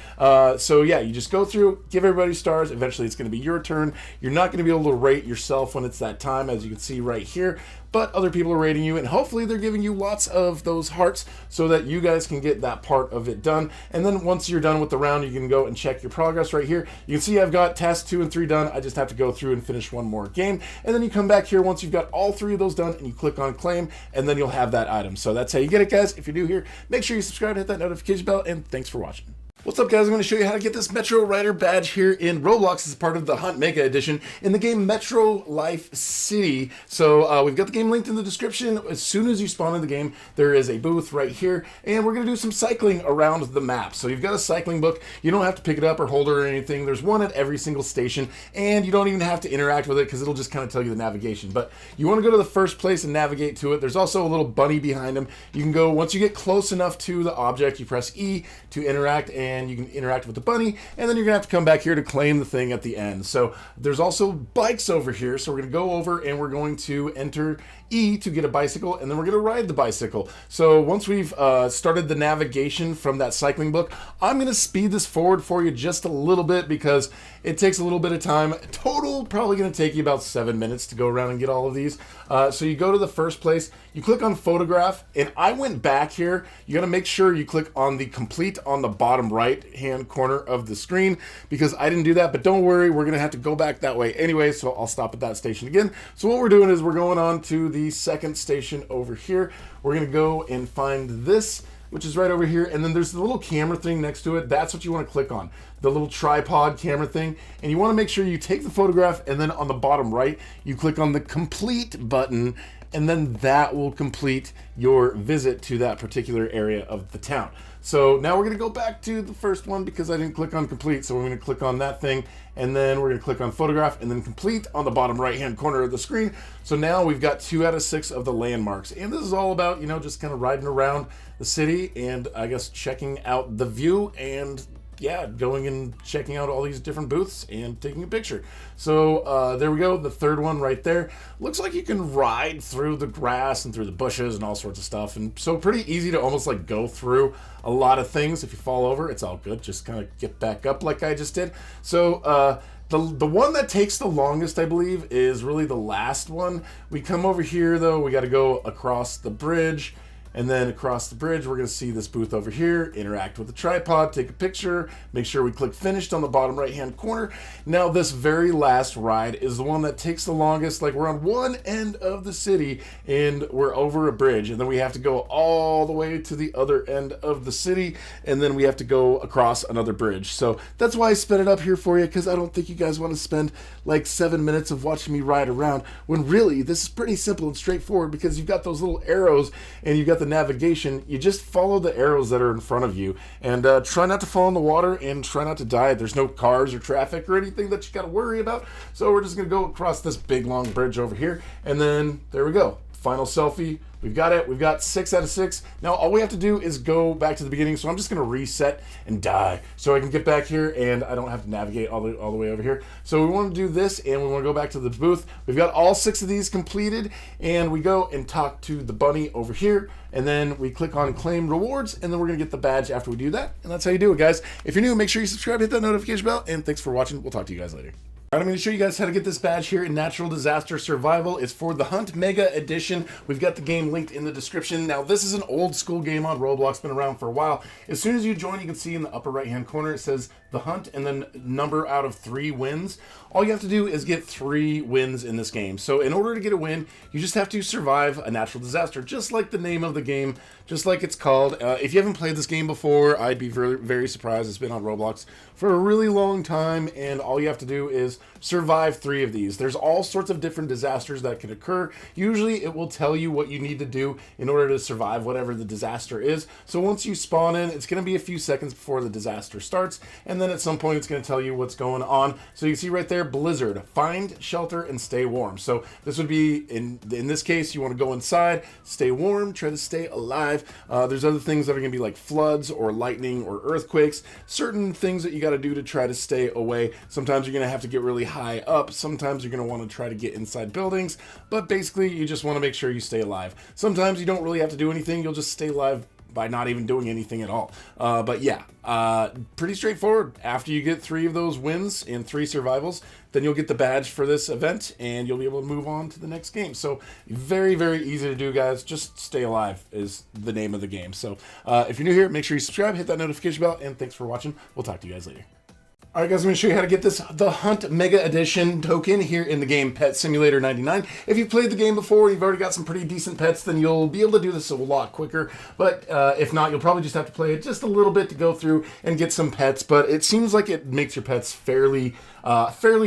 So yeah, you just go through, give everybody stars. Eventually, it's going to be your turn. You're not going to be able to rate yourself when it's that time, as you can see right here. But other people are rating you, and hopefully they're giving you lots of those hearts so that you guys can get that part of it done. And then once you're done with the round, you can go and check your progress right here. You can see I've got tasks 2 and 3 done. I just have to go through and finish one more game. And then you come back here once you've got all 3 of those done, and you click on claim, and then you'll have that item. So that's how you get it, guys. If you're new here, make sure you subscribe, hit that notification bell, and thanks for watching. What's up, guys? I'm going to show you how to get this Metro Rider badge here in Roblox as part of the Hunt Mega Edition in the game Metro Life City. So we've got the game linked in the description. As soon as you spawn in the game, there is a booth right here, and we're going to do some cycling around the map. So you've got a cycling book. You don't have to pick it up or hold it or anything. There's one at every single station, and you don't even have to interact with it because it'll just kind of tell you the navigation. But you want to go to the first place and navigate to it. There's also a little bunny behind him. You can go, once you get close enough to the object, you press E to interact, and you can interact with the bunny, and then you're gonna have to come back here to claim the thing at the end. So there's also bikes over here, so we're gonna go over and we're going to enter E to get a bicycle, and then we're gonna ride the bicycle. So once we've started the navigation from that cycling book, I'm gonna speed this forward for you just a little bit because it takes a little bit of time. Total probably gonna take you about 7 minutes to go around and get all of these. So you go to the first place, you click on photograph, and I went back here. You gotta make sure you click on the complete on the bottom right hand corner of the screen, because I didn't do that, but don't worry, we're gonna have to go back that way anyway, so I'll stop at that station again. So what we're doing is we're going on to the second station over here. We're gonna go and find this, which is right over here, and then there's the little camera thing next to it. That's what you want to click on, the little tripod camera thing, and you want to make sure you take the photograph, and then on the bottom right you click on the complete button, and then that will complete your visit to that particular area of the town. So now we're going to go back to the first one because I didn't click on complete, so we're going to click on that thing, and then we're going to click on photograph, and then complete on the bottom right hand corner of the screen. So now we've got 2 out of 6 of the landmarks, and this is all about, you know, just kind of riding around the city and I guess checking out the view, and yeah, going and checking out all these different booths and taking a picture. So there we go, the third one right there. Looks like you can ride through the grass and through the bushes and all sorts of stuff, and so pretty easy to almost like go through a lot of things. If you fall over, it's all good, just kind of get back up like I just did. So the one that takes the longest, I believe, is really the last one. We come over here though, we got to go across the bridge, and then across the bridge, we're going to see this booth over here, interact with the tripod, take a picture, make sure we click finished on the bottom right-hand corner. Now, this very last ride is the one that takes the longest. Like, we're on one end of the city, and we're over a bridge, and then we have to go all the way to the other end of the city, and then we have to go across another bridge. So that's why I sped it up here for you, because I don't think you guys want to spend like 7 minutes of watching me ride around, when really, this is pretty simple and straightforward, because you've got those little arrows, and you've got the navigation. You just follow the arrows that are in front of you, and try not to fall in the water and try not to die. There's no cars or traffic or anything that you got to worry about. So we're just going to go across this big long bridge over here, and then there we go. Final selfie. We've got it. We've got 6 out of 6. Now, all we have to do is go back to the beginning. So I'm just going to reset and die so I can get back here and I don't have to navigate all the way over here. So we want to do this and we want to go back to the booth. We've got all 6 of these completed and we go and talk to the bunny over here. And then we click on claim rewards and then we're going to get the badge after we do that. And that's how you do it, guys. If you're new, make sure you subscribe, hit that notification bell, and thanks for watching. We'll talk to you guys later. All right, I'm going to show you guys how to get this badge here in Natural Disaster Survival. It's for the Hunt Mega Edition. We've got the game linked in the description. Now, this is an old school game on Roblox, been around for a while. As soon as you join, you can see in the upper right-hand corner, it says the Hunt and then number out of 3 wins. All you have to do is get 3 wins in this game. So in order to get a win, you just have to survive a natural disaster, just like the name of the game, just like it's called. If you haven't played this game before, I'd be very, very surprised. It's been on Roblox for a really long time, and all you have to do is survive 3 of these. There's all sorts of different disasters that can occur. Usually it will tell you what you need to do in order to survive whatever the disaster is. So once you spawn in, it's going to be a few seconds before the disaster starts, and then at some point it's going to tell you what's going on. So you see right there, blizzard, find shelter and stay warm. So this would be, in this case, you want to go inside, stay warm, try to stay alive. There's other things that are going to be like floods or lightning or earthquakes, certain things that you got to do to try to stay away. Sometimes you're going to have to get really high up. Sometimes you're going to want to try to get inside buildings, but basically you just want to make sure you stay alive. Sometimes you don't really have to do anything. You'll just stay alive by not even doing anything at all. But yeah, pretty straightforward. After you get 3 of those wins and 3 survivals, then you'll get the badge for this event and you'll be able to move on to the next game. So very, very easy to do, guys. Just stay alive is the name of the game. So if you're new here, make sure you subscribe, hit that notification bell, and thanks for watching. We'll talk to you guys later. All right, guys, I'm going to show you how to get the Hunt Mega Edition token here in the game Pet Simulator 99. If you've played the game before and you've already got some pretty decent pets, then you'll be able to do this a lot quicker. But if not, you'll probably just have to play it just a little bit to go through and get some pets. But it seems like it makes your pets fairly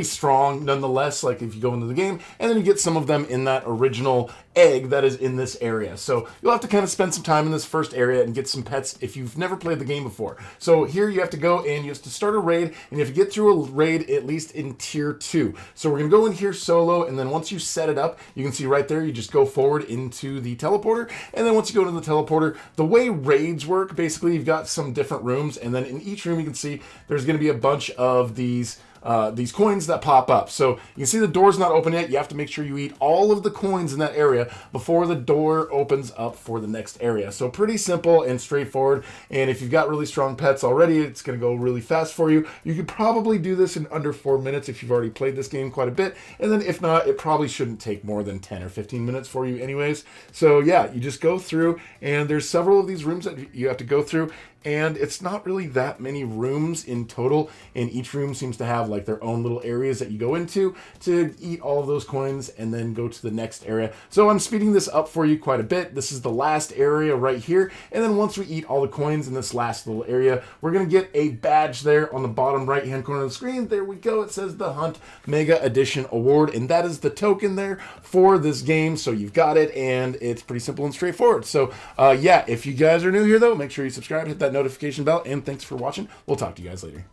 strong nonetheless, like if you go into the game, and then you get some of them in that original egg that is in this area. So you'll have to kind of spend some time in this first area and get some pets if you've never played the game before. So here you have to go and you have to start a raid, and you have to get through a raid at least in tier 2. So we're going to go in here solo, and then once you set it up, you can see right there, you just go forward into the teleporter, and then once you go to the teleporter, the way raids work, basically you've got some different rooms, and then in each room you can see there's going to be a bunch of these coins that pop up. So you can see the door's not open yet. You have to make sure you eat all of the coins in that area before the door opens up for the next area. So pretty simple and straightforward. And if you've got really strong pets already, it's going to go really fast for you. You could probably do this in under 4 minutes if you've already played this game quite a bit. And then if not, it probably shouldn't take more than 10 or 15 minutes for you anyways. So yeah, you just go through, and there's several of these rooms that you have to go through. And it's not really that many rooms in total, and each room seems to have like their own little areas that you go into to eat all of those coins and then go to the next area. So I'm speeding this up for you quite a bit. This is the last area right here, and then once we eat all the coins in this last little area, we're going to get a badge there on the bottom right hand corner of the screen. There we go. It says the Hunt Mega Edition Award, and that is the token there for this game. So you've got it, and it's pretty simple and straightforward. So yeah, if you guys are new here though, make sure you subscribe, hit that notification bell, and thanks for watching. We'll talk to you guys later.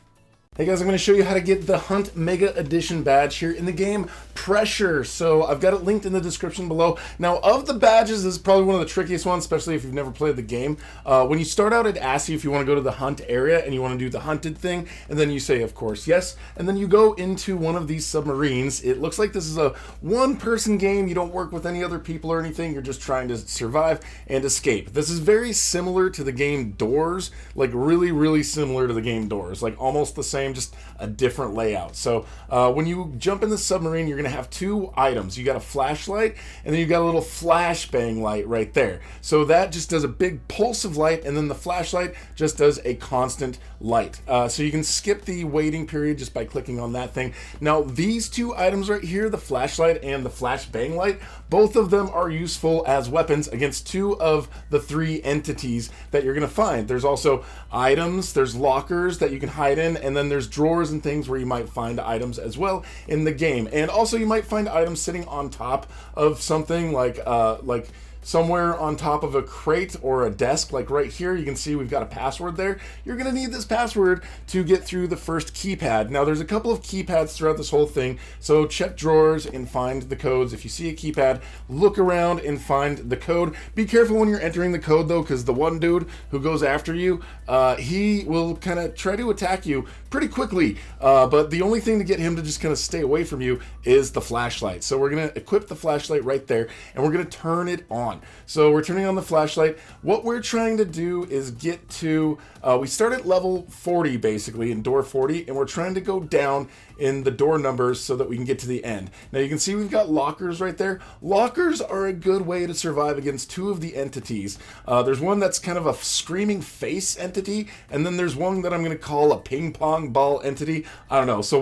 Hey guys, I'm going to show you how to get the Hunt Mega Edition badge here in the game Pressure. So I've got it linked in the description below. Now, of the badges, this is probably one of the trickiest ones, especially if you've never played the game. When you start out, it asks you if you want to go to the hunt area and you want to do the hunted thing, and then you say, of course, yes. And then you go into one of these submarines. It looks like this is a one-person game. You don't work with any other people or anything. You're just trying to survive and escape. This is very similar to the game Doors, like really, really similar to the game Doors, like almost the same, just a different layout. So when you jump in the submarine, you're going to have 2 items. You got a flashlight, and then you got a little flashbang light right there. So that just does a big pulse of light, and then the flashlight just does a constant light. So you can skip the waiting period just by clicking on that thing. Now these 2 items right here, the flashlight and the flashbang light, both of them are useful as weapons against 2 of the 3 entities that you're going to find. There's also items, there's lockers that you can hide in, and then there's drawers and things where you might find items as well in the game. And also you might find items sitting on top of something like somewhere on top of a crate or a desk, like right here. You can see we've got a password there. You're going to need this password to get through the first keypad. Now, there's a couple of keypads throughout this whole thing, so check drawers and find the codes. If you see a keypad, look around and find the code. Be careful when you're entering the code, though, because the one dude who goes after you, he will kind of try to attack you pretty quickly, but the only thing to get him to just kind of stay away from you is the flashlight. So we're going to equip the flashlight right there, and we're going to turn it on. So we're turning on the flashlight. What we're trying to do is get to, we start at level 40 basically in door 40, and we're trying to go down in the door numbers so that we can get to the end. Now you can see we've got lockers right there. Lockers are a good way to survive against two of the entities. There's one that's kind of a screaming face entity, and then there's one that I'm going to call a ping pong ball entity. I don't know. So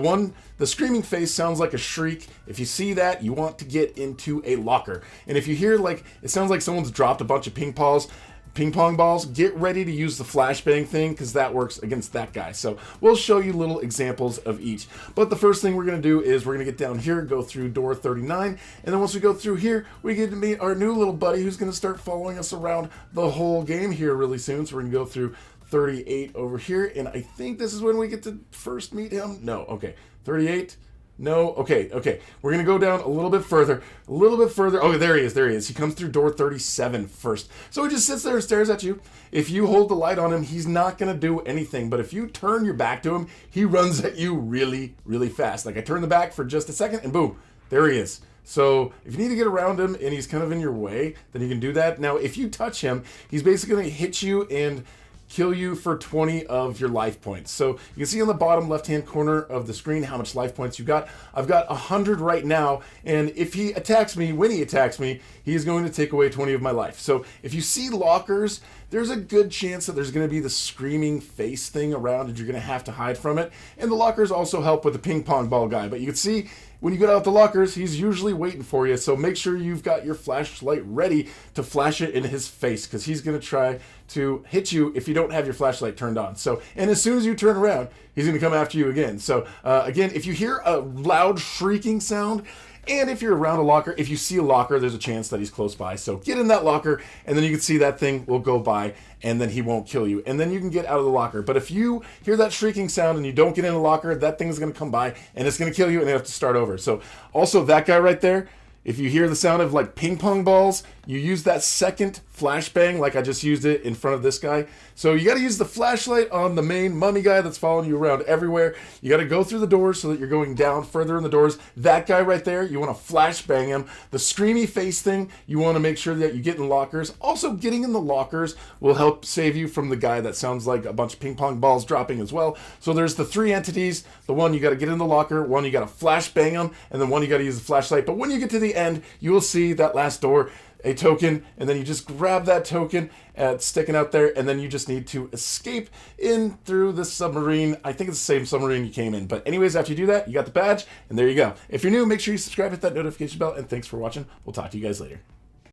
the screaming face sounds like a shriek. If you see that, you want to get into a locker. And if you hear like, it sounds like someone's dropped a bunch of ping pong balls, get ready to use the flashbang thing because that works against that guy. So we'll show you little examples of each. But the first thing we're going to do is we're going to get down here, go through door 39, and then once we go through here, we get to meet our new little buddy who's going to start following us around the whole game here really soon. So we're going to go through 38 over here, and I think this is when we get to first meet him. No, okay, 38. No, okay. We're going to go down a little bit further. Oh, there he is. He comes through door 37 first. So he just sits there and stares at you. If you hold the light on him, he's not going to do anything. But if you turn your back to him, he runs at you really, really fast. Like I turn the back for just a second and boom, there he is. So if you need to get around him and he's kind of in your way, then you can do that. Now, if you touch him, he's basically going to hit you and kill you for 20 of your life points. So you can see on the bottom left-hand corner of the screen how much life points you got. I've got 100 right now, and if he attacks me, when he attacks me, he is going to take away 20 of my life. So if you see lockers, there's a good chance that there's going to be the screaming face thing around and you're going to have to hide from it. And the lockers also help with the ping pong ball guy. But you can see when you get out the lockers, he's usually waiting for you. So make sure you've got your flashlight ready to flash it in his face because he's going to try to hit you if you don't have your flashlight turned on. So, and as soon as you turn around, he's going to come after you again. So again, if you hear a loud shrieking sound, and if you're around a locker, if you see a locker, there's a chance that he's close by. So get in that locker, and then you can see that thing will go by, and then he won't kill you. And then you can get out of the locker. But if you hear that shrieking sound and you don't get in the locker, that thing's going to come by, and it's going to kill you, and you have to start over. So also that guy right there, if you hear the sound of like ping pong balls, you use that second flashbang like I just used it in front of this guy. So you got to use the flashlight on the main mummy guy that's following you around everywhere. You got to go through the doors so that you're going down further in the doors. That guy right there, you want to flashbang him. The screamy face thing, you want to make sure that you get in lockers. Also, getting in the lockers will help save you from the guy that sounds like a bunch of ping pong balls dropping as well. So there's the three entities. The one you got to get in the locker, one you got to flashbang him, and then one you got to use the flashlight. But when you get to the end, you will see that last door, a token, and then you just grab that token sticking out there, and then you just need to escape in through the submarine. I think it's the same submarine you came in. But anyways, after you do that, you got the badge, and there you go. If you're new, make sure you subscribe, hit that notification bell, and thanks for watching. We'll talk to you guys later.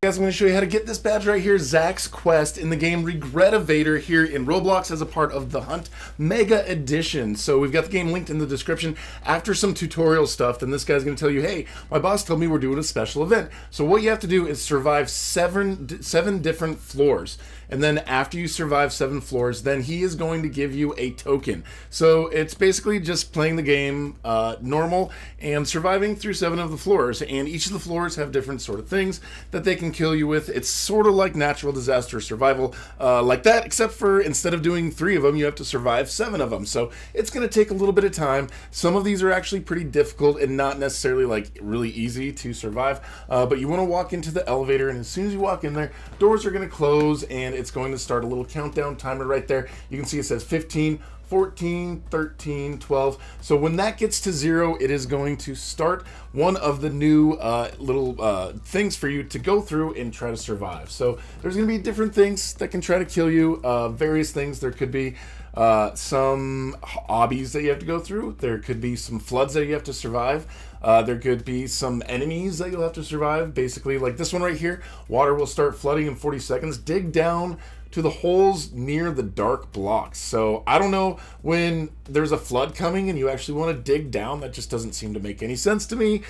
Guys, I'm going to show you how to get this badge right here, Zach's Quest, in the game Regretavator here in Roblox as a part of the Hunt Mega Edition. So we've got the game linked in the description. After some tutorial stuff, then this guy's going to tell you, hey, my boss told me we're doing a special event. So what you have to do is survive seven different floors. And then after you survive 7 floors, then he is going to give you a token. So it's basically just playing the game normal and surviving through 7 of the floors. And each of the floors have different sort of things that they can kill you with. It's sort of like natural disaster survival like that, except for instead of doing 3 of them, you have to survive 7 of them. So it's going to take a little bit of time. Some of these are actually pretty difficult and not necessarily like really easy to survive. But you want to walk into the elevator, and as soon as you walk in there, doors are going to close, and it's going to start a little countdown timer right there. You can see it says 15, 14, 13, 12. So when that gets to 0, it is going to start one of the new little things for you to go through and try to survive. So there's going to be different things that can try to kill you, various things. There could be some obbies that you have to go through. There could be some floods that you have to survive. There could be some enemies that you'll have to survive. Basically, like this one right here, water will start flooding in 40 seconds. Dig down to the holes near the dark blocks. So I don't know when there's a flood coming and you actually want to dig down. That just doesn't seem to make any sense to me.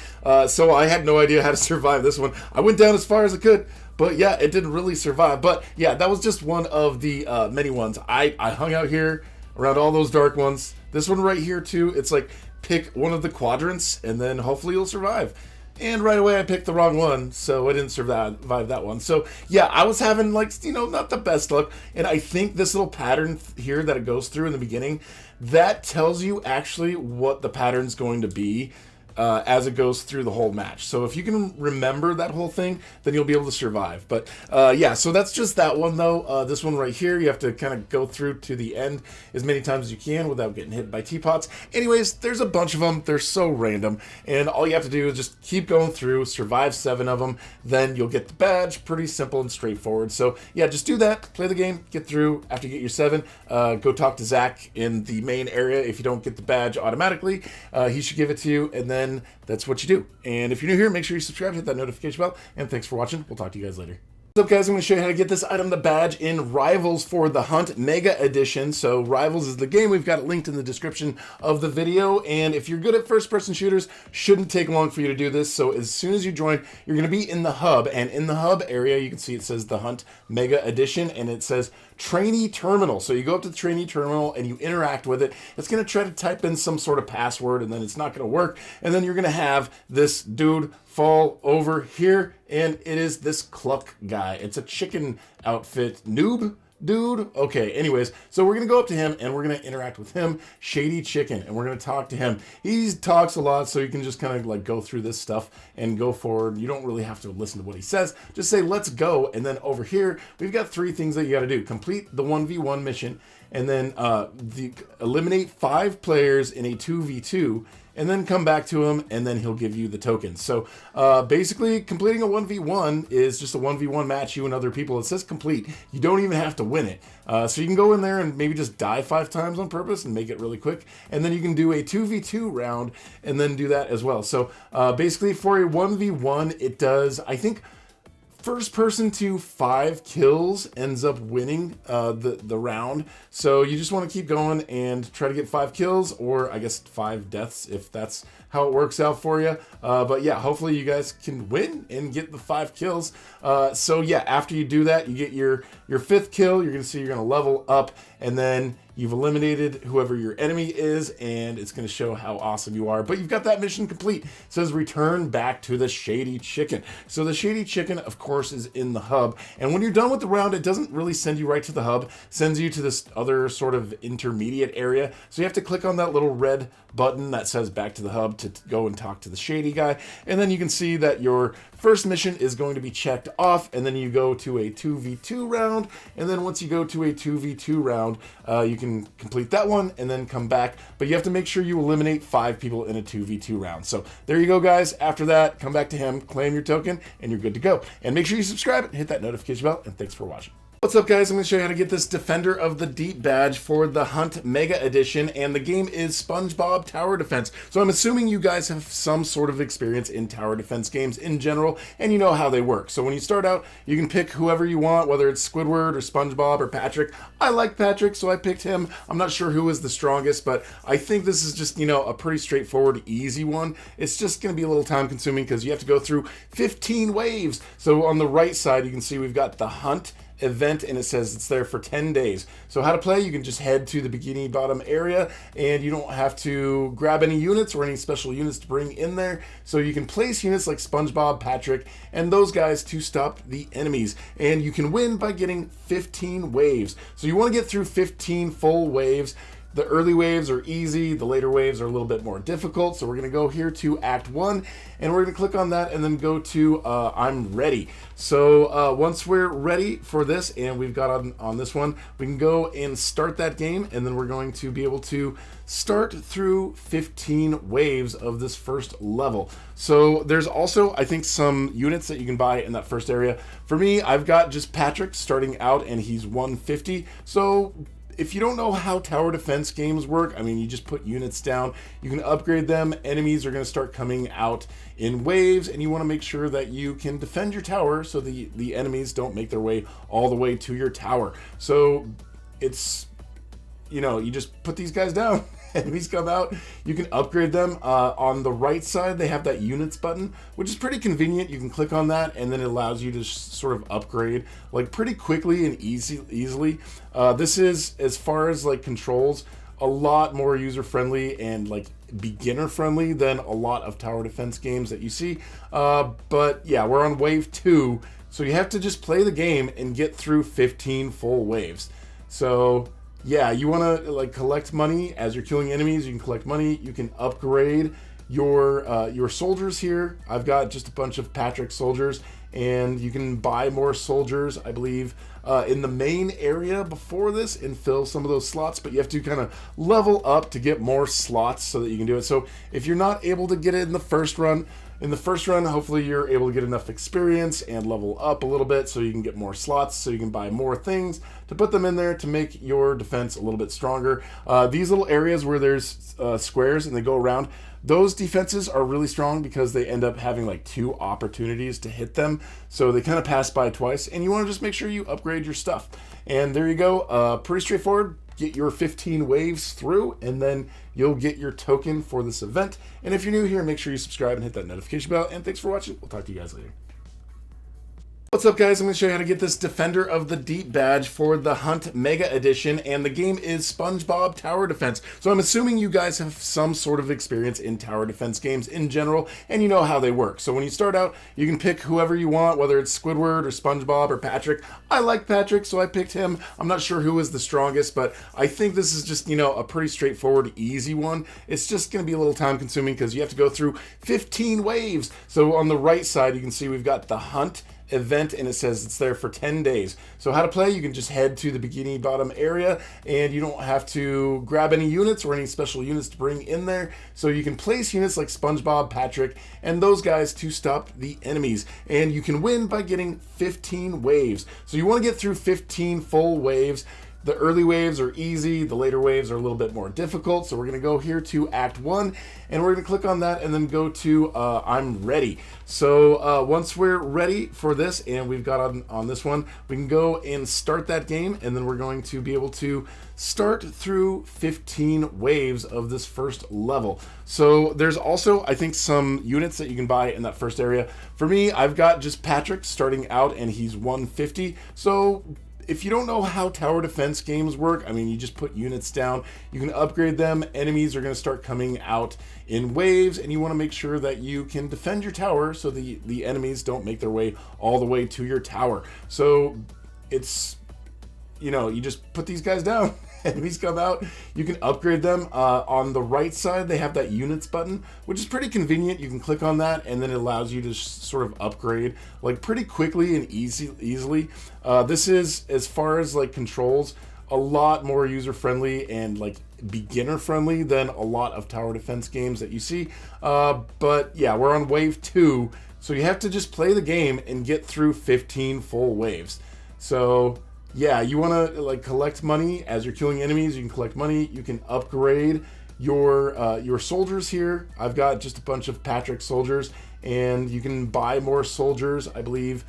So I had no idea how to survive this one. I went down as far as I could, but yeah, it didn't really survive. But yeah, that was just one of the many ones. I hung out here around all those dark ones. This one right here too, it's like pick one of the quadrants and then hopefully you'll survive. And right away I picked the wrong one, so I didn't survive that one. So yeah, I was having like, you know, not the best luck. And I think this little pattern here that it goes through in the beginning, that tells you actually what the pattern's going to be as it goes through the whole match. So if you can remember that whole thing, then you'll be able to survive. But yeah, so that's just that one though. This one right here, you have to kind of go through to the end as many times as you can without getting hit by teapots. Anyways, there's a bunch of them. They're so random. And all you have to do is just keep going through, survive 7 of them, then you'll get the badge. Pretty simple and straightforward. So yeah, just do that, play the game, get through. After you get your 7, go talk to Zach in the main area. If you don't get the badge automatically, he should give it to you, and then that's what you do. And if you're new here, make sure you subscribe, hit that notification bell, and thanks for watching. We'll talk to you guys later. What's up, guys? I'm going to show you how to get this item, the badge, in Rivals for the Hunt Mega Edition. So Rivals is the game. We've got it linked in the description of the video. And if you're good at first-person shooters, shouldn't take long for you to do this. So as soon as you join, you're going to be in the hub. And in the hub area, you can see it says the Hunt Mega Edition, and it says Trainee Terminal. So you go up to the Trainee Terminal and you interact with it. It's going to try to type in some sort of password, and then it's not going to work. And then you're going to have this dude fall over here, and it is this Cluck guy. It's a chicken outfit noob dude. Okay, anyways, so we're gonna go up to him and we're gonna interact with him, Shady Chicken, and we're gonna talk to him. He talks a lot, so you can just kind of like go through this stuff and go forward. You don't really have to listen to what he says. Just say let's go, and then over here we've got 3 things that you got to do. Complete the 1v1 mission, and then eliminate 5 players in a 2v2, and then come back to him, and then he'll give you the tokens. So basically, completing a 1v1 is just a 1v1 match, you and other people. It says complete. You don't even have to win it. So you can go in there and maybe just die 5 times on purpose and make it really quick. And then you can do a 2v2 round and then do that as well. So basically, for a 1v1, it does, I think, first person to 5 kills ends up winning the round. So you just want to keep going and try to get 5 kills, or I guess 5 deaths if that's how it works out for you. But yeah, hopefully you guys can win and get the 5 kills. So yeah, after you do that, you get your 5th kill. You're going to see you're going to level up, and then you've eliminated whoever your enemy is, and it's going to show how awesome you are. But you've got that mission complete. It says return back to the Shady Chicken. So the Shady Chicken, of course, is in the hub. And when you're done with the round, it doesn't really send you right to the hub. It sends you to this other sort of intermediate area. So you have to click on that little red button that says back to the hub to go and talk to the Shady guy. And then you can see that your first mission is going to be checked off, and then you go to a 2v2 round. And then once you go to a 2v2 round, you can complete that one and then come back. But you have to make sure you eliminate 5 people in a 2v2 round. So there you go, guys. After that, come back to him, claim your token, and you're good to go. And make sure you subscribe and hit that notification bell. And thanks for watching. What's up, guys? I'm going to show you how to get this Defender of the Deep badge for the Hunt Mega Edition, and the game is SpongeBob Tower Defense. So I'm assuming you guys have some sort of experience in tower defense games in general, and you know how they work. So when you start out, you can pick whoever you want, whether it's Squidward or SpongeBob or Patrick. I like Patrick, so I picked him. I'm not sure who is the strongest, but I think this is just, you know, a pretty straightforward, easy one. It's just going to be a little time consuming because you have to go through 15 waves. So on the right side, you can see we've got the Hunt event, and it says it's there for 10 days. So how to play, you can just head to the bikini bottom area, and you don't have to grab any units or any special units to bring in there. So you can place units like SpongeBob, Patrick, and those guys to stop the enemies. And you can win by getting 15 waves. So you want to get through 15 full waves. The early waves are easy, the later waves are a little bit more difficult. So we're going to go here to Act 1, and we're going to click on that and then go to I'm ready. So once we're ready for this, and we've got on this one, we can go and start that game, and then we're going to be able to start through 15 waves of this first level. So there's also, I think, some units that you can buy in that first area. For me, I've got just Patrick starting out, and he's 150. So if you don't know how tower defense games work, I mean, you just put units down, you can upgrade them, enemies are going to start coming out in waves, and you want to make sure that you can defend your tower so the enemies don't make their way all the way to your tower. So it's, you know, you just put these guys down. Enemies come out, you can upgrade them. On the right side, they have that units button, which is pretty convenient. You can click on that, and then it allows you to sort of upgrade like pretty quickly and easily. This is, as far as like controls, a lot more user-friendly and like beginner-friendly than a lot of tower defense games that you see. But yeah, we're on wave 2, so you have to just play the game and get through 15 full waves. So yeah, you want to like collect money as you're killing enemies. You can collect money. You can upgrade your soldiers here. I've got just a bunch of Patrick soldiers, and you can buy more soldiers, I believe, in the main area before this and fill some of those slots, but you have to kind of level up to get more slots so that you can do it. So if you're not able to get it in the first run, hopefully you're able to get enough experience and level up a little bit so you can get more slots, so you can buy more things to put them in there to make your defense a little bit stronger. These little areas where there's squares and they go around, those defenses are really strong because they end up having like 2 opportunities to hit them. So they kind of pass by twice, and you want to just make sure you upgrade your stuff. And there you go. Pretty straightforward. Get your 15 waves through, and then you'll get your token for this event. And if you're new here, make sure you subscribe and hit that notification bell. And thanks for watching. We'll talk to you guys later. What's up, guys? I'm going to show you how to get this Defender of the Deep badge for the Hunt Mega Edition, and the game is SpongeBob Tower Defense. So I'm assuming you guys have some sort of experience in tower defense games in general, and you know how they work. So when you start out, you can pick whoever you want, whether it's Squidward or SpongeBob or Patrick. I like Patrick, so I picked him. I'm not sure who was the strongest, but I think this is just, you know, a pretty straightforward, easy one. It's just going to be a little time consuming because you have to go through 15 waves. So on the right side, you can see we've got the Hunt event, and it says it's there for 10 days. So how to play, you can just head to the bikini bottom area, and you don't have to grab any units or any special units to bring in there. So you can place units like SpongeBob, Patrick, and those guys to stop the enemies. And you can win by getting 15 waves. So you want to get through 15 full waves. The early waves are easy, the later waves are a little bit more difficult. So we're going to go here to Act 1, and we're going to click on that and then go to I'm ready. So once we're ready for this, and we've got on this one, we can go and start that game, and then we're going to be able to start through 15 waves of this first level. So there's also, I think, some units that you can buy in that first area. For me, I've got just Patrick starting out, and he's 150. So if you don't know how tower defense games work, I mean, you just put units down, you can upgrade them, enemies are going to start coming out in waves, and you want to make sure that you can defend your tower so the enemies don't make their way all the way to your tower. So it's, you know, you just put these guys down. Enemies come out, you can upgrade them. On the right side, they have that units button, which is pretty convenient. You can click on that, and then it allows you to sort of upgrade like pretty quickly and easily. This is, as far as like controls, a lot more user-friendly and like beginner-friendly than a lot of tower defense games that you see. But yeah, we're on wave 2, so you have to just play the game and get through 15 full waves. So yeah, you want to like collect money as you're killing enemies. You can collect money. You can upgrade your soldiers here. I've got just a bunch of Patrick soldiers, and you can buy more soldiers, I believe,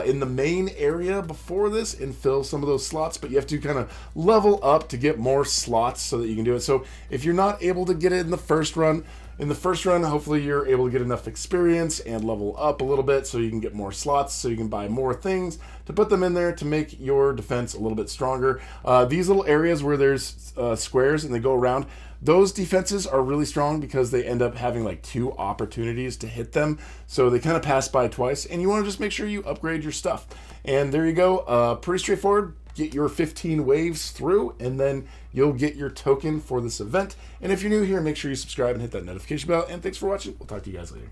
in the main area before this and fill some of those slots, but you have to kind of level up to get more slots so that you can do it. So if you're not able to get it in the first run, hopefully you're able to get enough experience and level up a little bit so you can get more slots, so you can buy more things to put them in there to make your defense a little bit stronger. These little areas where there's squares and they go around, those defenses are really strong because they end up having like 2 opportunities to hit them. So they kind of pass by twice, and you want to just make sure you upgrade your stuff. And there you go. Pretty straightforward. Get your 15 waves through, and then you'll get your token for this event. And if you're new here, make sure you subscribe and hit that notification bell. And thanks for watching. We'll talk to you guys later.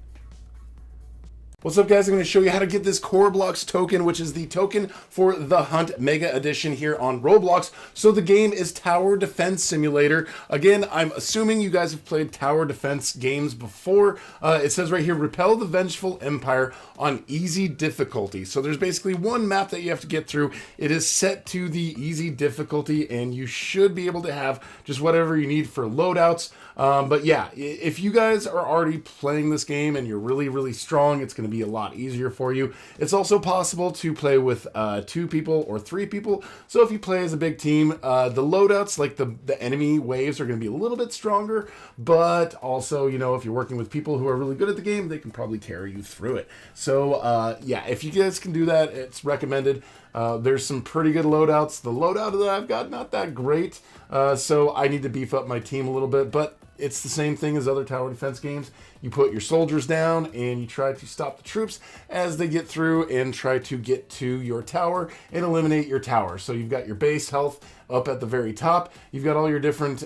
What's up, guys? I'm going to show you how to get this Roblox token, which is the token for the Hunt Mega Edition here on Roblox. So the game is Tower Defense Simulator. Again, I'm assuming you guys have played tower defense games before. It says right here, repel the vengeful empire on easy difficulty. So there's basically one map that you have to get through. It is set to the easy difficulty, and you should be able to have just whatever you need for loadouts. But yeah, if you guys are already playing this game and you're really, really strong, it's going to be a lot easier for you. It's also possible to play with 2 people or 3 people. So if you play as a big team, the loadouts, like the enemy waves, are going to be a little bit stronger. But also, you know, if you're working with people who are really good at the game, they can probably carry you through it. So yeah, if you guys can do that, it's recommended. There's some pretty good loadouts. The loadout that I've got, not that great. So I need to beef up my team a little bit, but it's the same thing as other tower defense games. You put your soldiers down and you try to stop the troops as they get through and try to get to your tower and eliminate your tower. So you've got your base health up at the very top. You've got all your different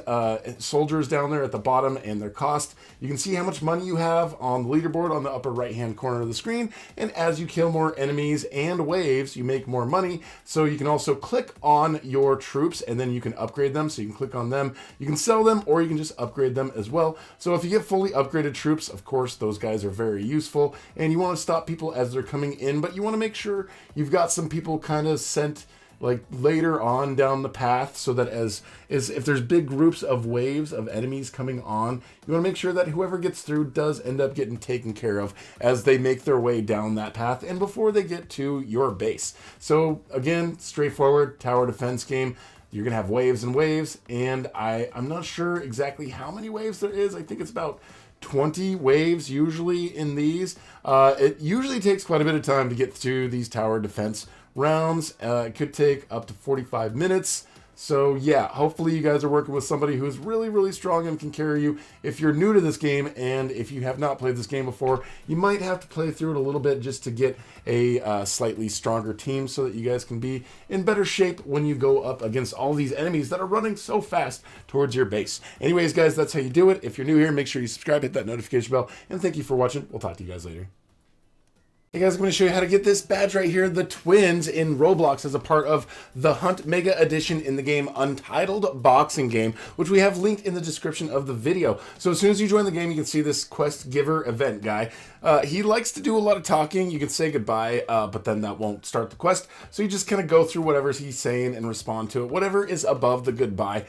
soldiers down there at the bottom and their cost. You can see how much money you have on the leaderboard on the upper right hand corner of the screen. And as you kill more enemies and waves, you make more money. So you can also click on your troops and then you can upgrade them. So you can click on them, you can sell them, or you can just upgrade them as well. So if you get fully upgraded troops, of course, those guys are very useful, and you want to stop people as they're coming in, but you want to make sure you've got some people kind of sent like later on down the path, so that as if there's big groups of waves of enemies coming on, you want to make sure that whoever gets through does end up getting taken care of as they make their way down that path and before they get to your base. So again, straightforward tower defense game. You're gonna have waves and waves, and I'm not sure exactly how many waves there is. I think it's about 20 waves usually in these. It usually takes quite a bit of time to get through these tower defense rounds. It could take up to 45 minutes. So yeah, hopefully you guys are working with somebody who's really, really strong and can carry you. If you're new to this game and if you have not played this game before, you might have to play through it a little bit just to get a slightly stronger team so that you guys can be in better shape when you go up against all these enemies that are running so fast towards your base. Anyways, guys, that's how you do it. If you're new here, make sure you subscribe, hit that notification bell, and thank you for watching. We'll talk to you guys later. Hey guys, I'm going to show you how to get this badge right here, the twins in Roblox, as a part of the Hunt Mega Edition in the game Untitled Boxing Game, which we have linked in the description of the video. So as soon as you join the game, you can see this quest giver event guy. He likes to do a lot of talking. You can say goodbye, but then that won't start the quest. So you just kind of go through whatever he's saying and respond to it, whatever is above the goodbye.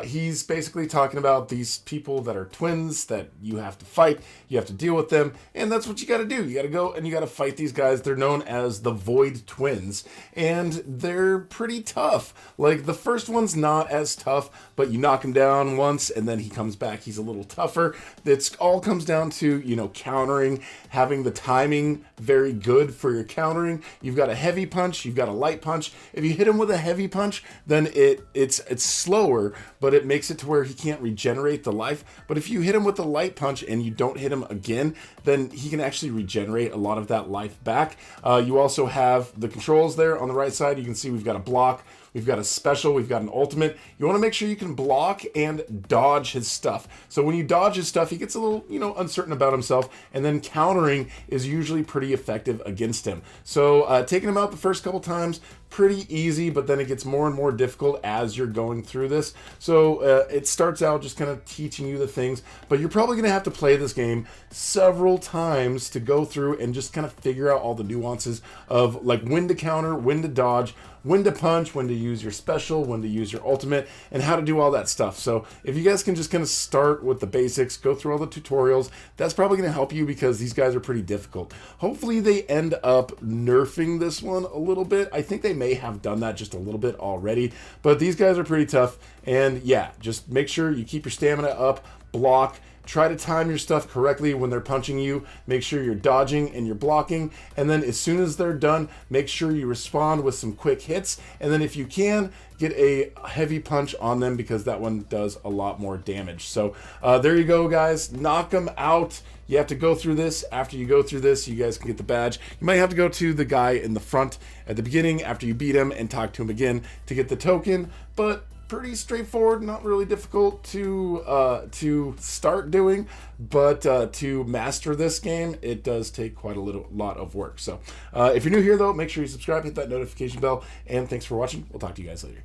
He's basically talking about these people that are twins that you have to fight, you have to deal with them, and that's what you got to do. You got to go and you got to fight these guys. They're known as the Void Twins, and they're pretty tough. Like, the first one's not as tough, but you knock him down once, and then he comes back. He's a little tougher. It all comes down to, you know, countering, having the timing very good for your countering. You've got a heavy punch, you've got a light punch. If you hit him with a heavy punch, then it's slower, but it makes it to where he can't regenerate the life. But if you hit him with a light punch and you don't hit him again, then he can actually regenerate a lot of that life back. You also have the controls there on the right side. You can see we've got a block, we've got a special, we've got an ultimate. You want to make sure you can block and dodge his stuff. So when you dodge his stuff, he gets a little, you know, uncertain about himself, and then countering is usually pretty effective against him. So taking him out the first couple times, pretty easy, but then it gets more and more difficult as you're going through this. So it starts out just kind of teaching you the things, but you're probably going to have to play this game several times to go through and just kind of figure out all the nuances of like when to counter, when to dodge, when to punch, when to use your special, when to use your ultimate, and how to do all that stuff. So if you guys can just kind of start with the basics, go through all the tutorials, that's probably going to help you because these guys are pretty difficult. Hopefully they end up nerfing this one a little bit. I think they may have done that just a little bit already, but these guys are pretty tough. And yeah, just make sure you keep your stamina up, block, try to time your stuff correctly when they're punching you. Make sure you're dodging and you're blocking. And then as soon as they're done, make sure you respond with some quick hits. And then if you can, get a heavy punch on them because that one does a lot more damage. So there you go, guys. Knock them out. You have to go through this. After you go through this, you guys can get the badge. You might have to go to the guy in the front at the beginning after you beat him and talk to him again to get the token. But pretty straightforward, not really difficult to start doing, but to master this game, it does take quite a lot of work. So if you're new here though, make sure you subscribe, hit that notification bell, and thanks for watching. We'll talk to you guys later.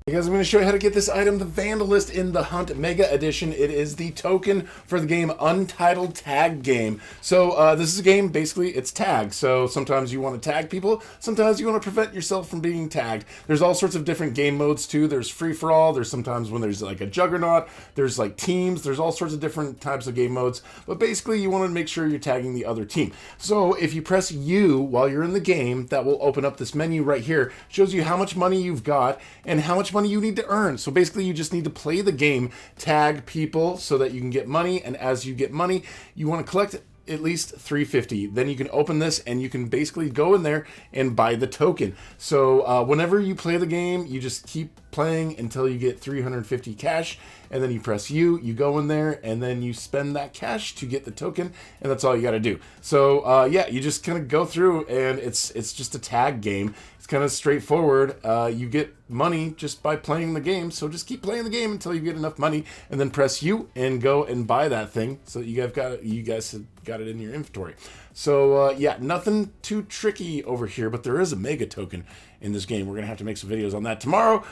Hey guys, I'm going to show you how to get this item, the Vandalist, in the Hunt Mega Edition. It is the token for the game Untitled Tag Game. So this is a game, basically, it's tag. So sometimes you want to tag people, sometimes you want to prevent yourself from being tagged. There's all sorts of different game modes too. There's free-for-all, there's sometimes when there's like a juggernaut, there's like teams, there's all sorts of different types of game modes. But basically, you want to make sure you're tagging the other team. So if you press U while you're in the game, that will open up this menu right here. Shows you how much money you've got and how much money you need to earn. So basically you just need to play the game, tag people so that you can get money, and as you get money, you want to collect at least 350. Then you can open this and you can basically go in there and buy the token. So whenever you play the game, you just keep playing until you get 350 cash, and then you press U, you go in there, and then you spend that cash to get the token, and that's all you got to do. So yeah, you just kind of go through, and it's just a tag game. It's kind of straightforward. You get money just by playing the game, so just keep playing the game until you get enough money, and then press U and go and buy that thing, so that you guys have got it in your inventory. So yeah, nothing too tricky over here, but there is a mega token in this game. We're gonna have to make some videos on that tomorrow,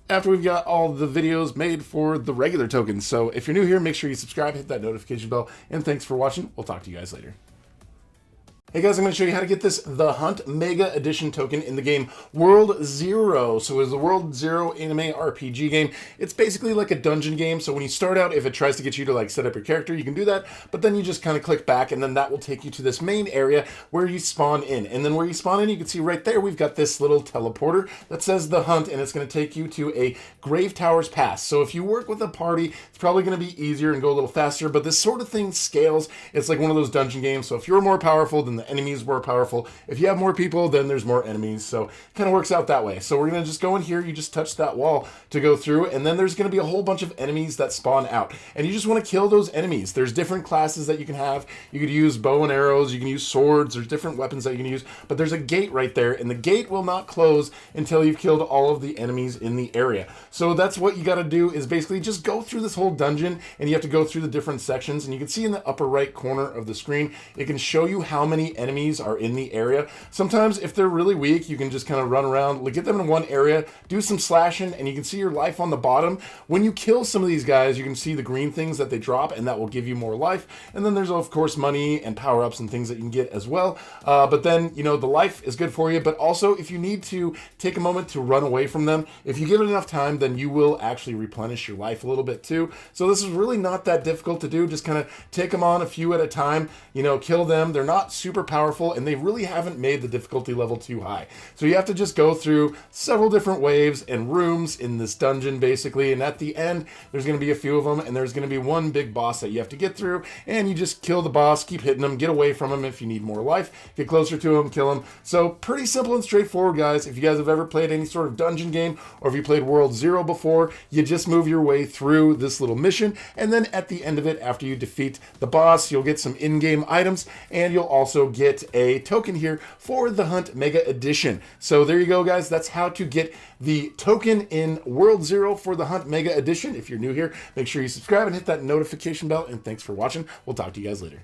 after we've got all the videos made for the regular tokens. So if you're new here, make sure you subscribe, hit that notification bell, and thanks for watching. We'll talk to you guys later. Hey guys, I'm going to show you how to get this The Hunt Mega Edition token in the game World Zero. So it's a World Zero anime RPG game. It's basically like a dungeon game. So when you start out, if it tries to get you to like set up your character, you can do that. But then you just kind of click back, and then that will take you to this main area where you spawn in. And then where you spawn in, you can see right there, we've got this little teleporter that says The Hunt, and it's going to take you to a Grave Towers Pass. So if you work with a party, it's probably going to be easier and go a little faster, but this sort of thing scales. It's like one of those dungeon games. So if you're more powerful, then the enemies were powerful. If you have more people, then there's more enemies. So it kind of works out that way. So we're going to just go in here. You just touch that wall to go through, and then there's going to be a whole bunch of enemies that spawn out. And you just want to kill those enemies. There's different classes that you can have. You could use bow and arrows. You can use swords. There's different weapons that you can use. But there's a gate right there, and the gate will not close until you've killed all of the enemies in the area. So that's what you got to do, is basically just go through this whole dungeon, and you have to go through the different sections. And you can see in the upper right corner of the screen, it can show you how many enemies are in the area. Sometimes if they're really weak, you can just kind of run around, get them in one area, do some slashing, and you can see your life on the bottom. When you kill some of these guys, you can see the green things that they drop, and that will give you more life. And then there's of course money and power-ups and things that you can get as well. But then, you know, the life is good for you, but also if you need to take a moment to run away from them, if you give it enough time, then you will actually replenish your life a little bit too. So this is really not that difficult to do. Just kind of take them on a few at a time, you know, kill them. They're not super powerful, and they really haven't made the difficulty level too high. So you have to just go through several different waves and rooms in this dungeon basically, and at the end there's going to be a few of them, and there's going to be one big boss that you have to get through, and you just kill the boss, keep hitting him, get away from him if you need more life, get closer to him, kill him. So pretty simple and straightforward, guys. If you guys have ever played any sort of dungeon game, or if you played World Zero before, you just move your way through this little mission, and then at the end of it, after you defeat the boss, you'll get some in-game items, and you'll also get a token here for the Hunt Mega Edition. So there you go, guys. That's how to get the token in World Zero for the Hunt Mega Edition. If you're new here, make sure you subscribe and hit that notification bell, and thanks for watching. We'll talk to you guys later.